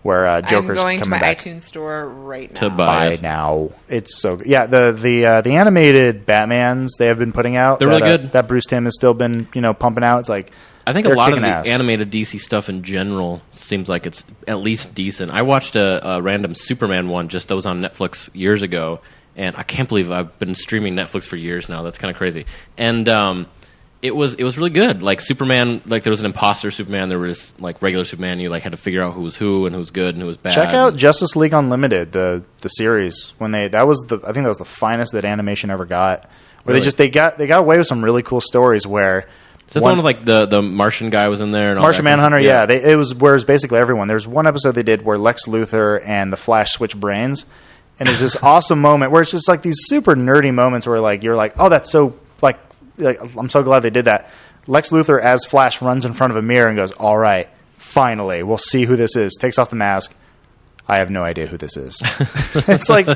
where Joker's I'm going to coming my back. iTunes store right now. To buy Buy it. now. It's so good. Yeah, the animated Batmans they have been putting out. They're really good. That Bruce Timm has still been pumping out. It's like I think a they're lot of kicking the ass. animated DC stuff in general seems like it's at least decent. I watched a random Superman one that was on Netflix years ago, and I can't believe I've been streaming Netflix for years now. That's kind of crazy. And it was really good. Like Superman, like there was an imposter Superman, there was like regular Superman. You like had to figure out who was who and who was good and who was bad. Check out Justice League Unlimited, the series. I think that was the finest that animation ever got. Where Really? they got away with some really cool stories where. Is that the one with like the Martian guy was in there? And all Martian that kind of Manhunter, stuff? yeah. It was basically everyone. There's one episode they did where Lex Luthor and the Flash switch brains, and there's this awesome moment where it's just like these super nerdy moments where like you're like, oh, that's so like I'm so glad they did that. Lex Luthor as Flash runs in front of a mirror and goes, all right, finally, we'll see who this is. Takes off the mask. I have no idea who this is. It's like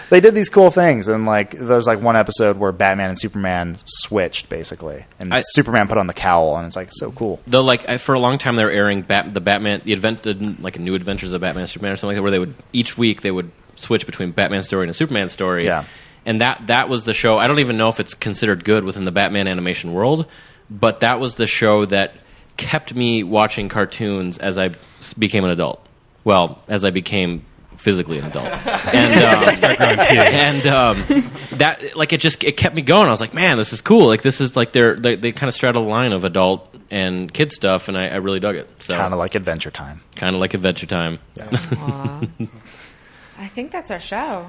they did these cool things, and like there's like one episode where Batman and Superman switched basically, and Superman put on the cowl, and it's like so cool. Though, like for a long time, they were airing like a New Adventures of Batman and Superman or something like that, where they would each week they would switch between Batman's story and a Superman story. Yeah, and that was the show. I don't even know if it's considered good within the Batman animation world, but that was the show that kept me watching cartoons as I became an adult. Well, as I became physically an adult, and that like it kept me going. I was like, man, this is cool. Like this is like they kind of straddle the line of adult and kid stuff, and I really dug it. So kind of like Adventure Time. Kind of like Adventure Time. Yeah. I think that's our show.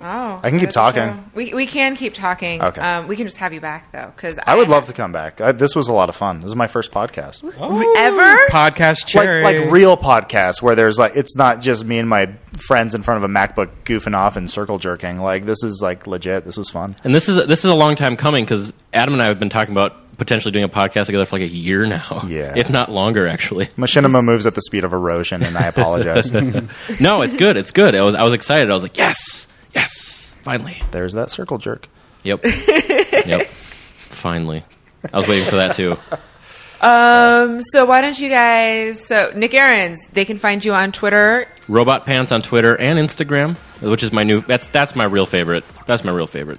Oh, I can keep that's our talking. show. We can keep talking. Okay. We can just have you back though, because I would love to come back. This was a lot of fun. This is my first podcast. Ever Podcast cherry. Like real podcasts where there's like it's not just me and my friends in front of a MacBook goofing off and circle jerking. Like this is like legit. This was fun. And this is a long time coming because Adam and I have been talking about potentially doing a podcast together for like a year now. Yeah, if not longer, actually. Machinima moves at the speed of erosion, and I apologize. No, it's good. It's good. I was excited. I was like, yes. Finally. There's that circle jerk. Yep. Finally. I was waiting for that too. So why don't you guys? So Nick Ahrens, they can find you on Twitter. Robot Pants on Twitter and Instagram, which is my new. That's my real favorite. That's my real favorite.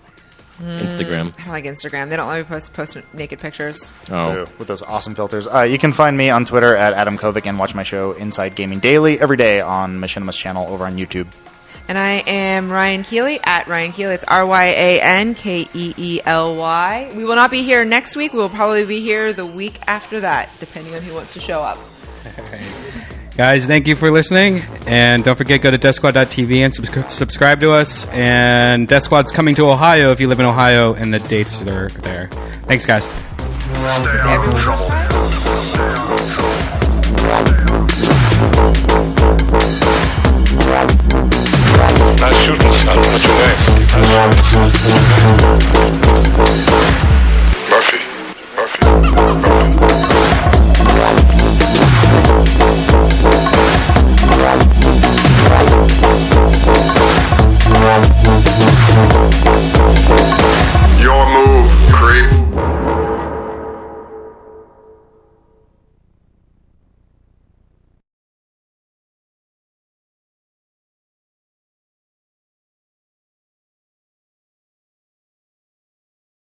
Instagram. I don't like Instagram. They don't let me post naked pictures. Oh, with those awesome filters. You can find me on Twitter at Adam Kovic and watch my show Inside Gaming Daily every day on Machinima's channel over on YouTube. And I am Ryan Keely at Ryan Keely. It's RyanKeely. We will not be here next week. We will probably be here the week after that, depending on who wants to show up. Guys, thank you for listening. And don't forget, go to DeathSquad.tv and subscribe to us. And Death Squad's coming to Ohio if you live in Ohio, and the dates are there. Thanks, guys. Stay out of trouble.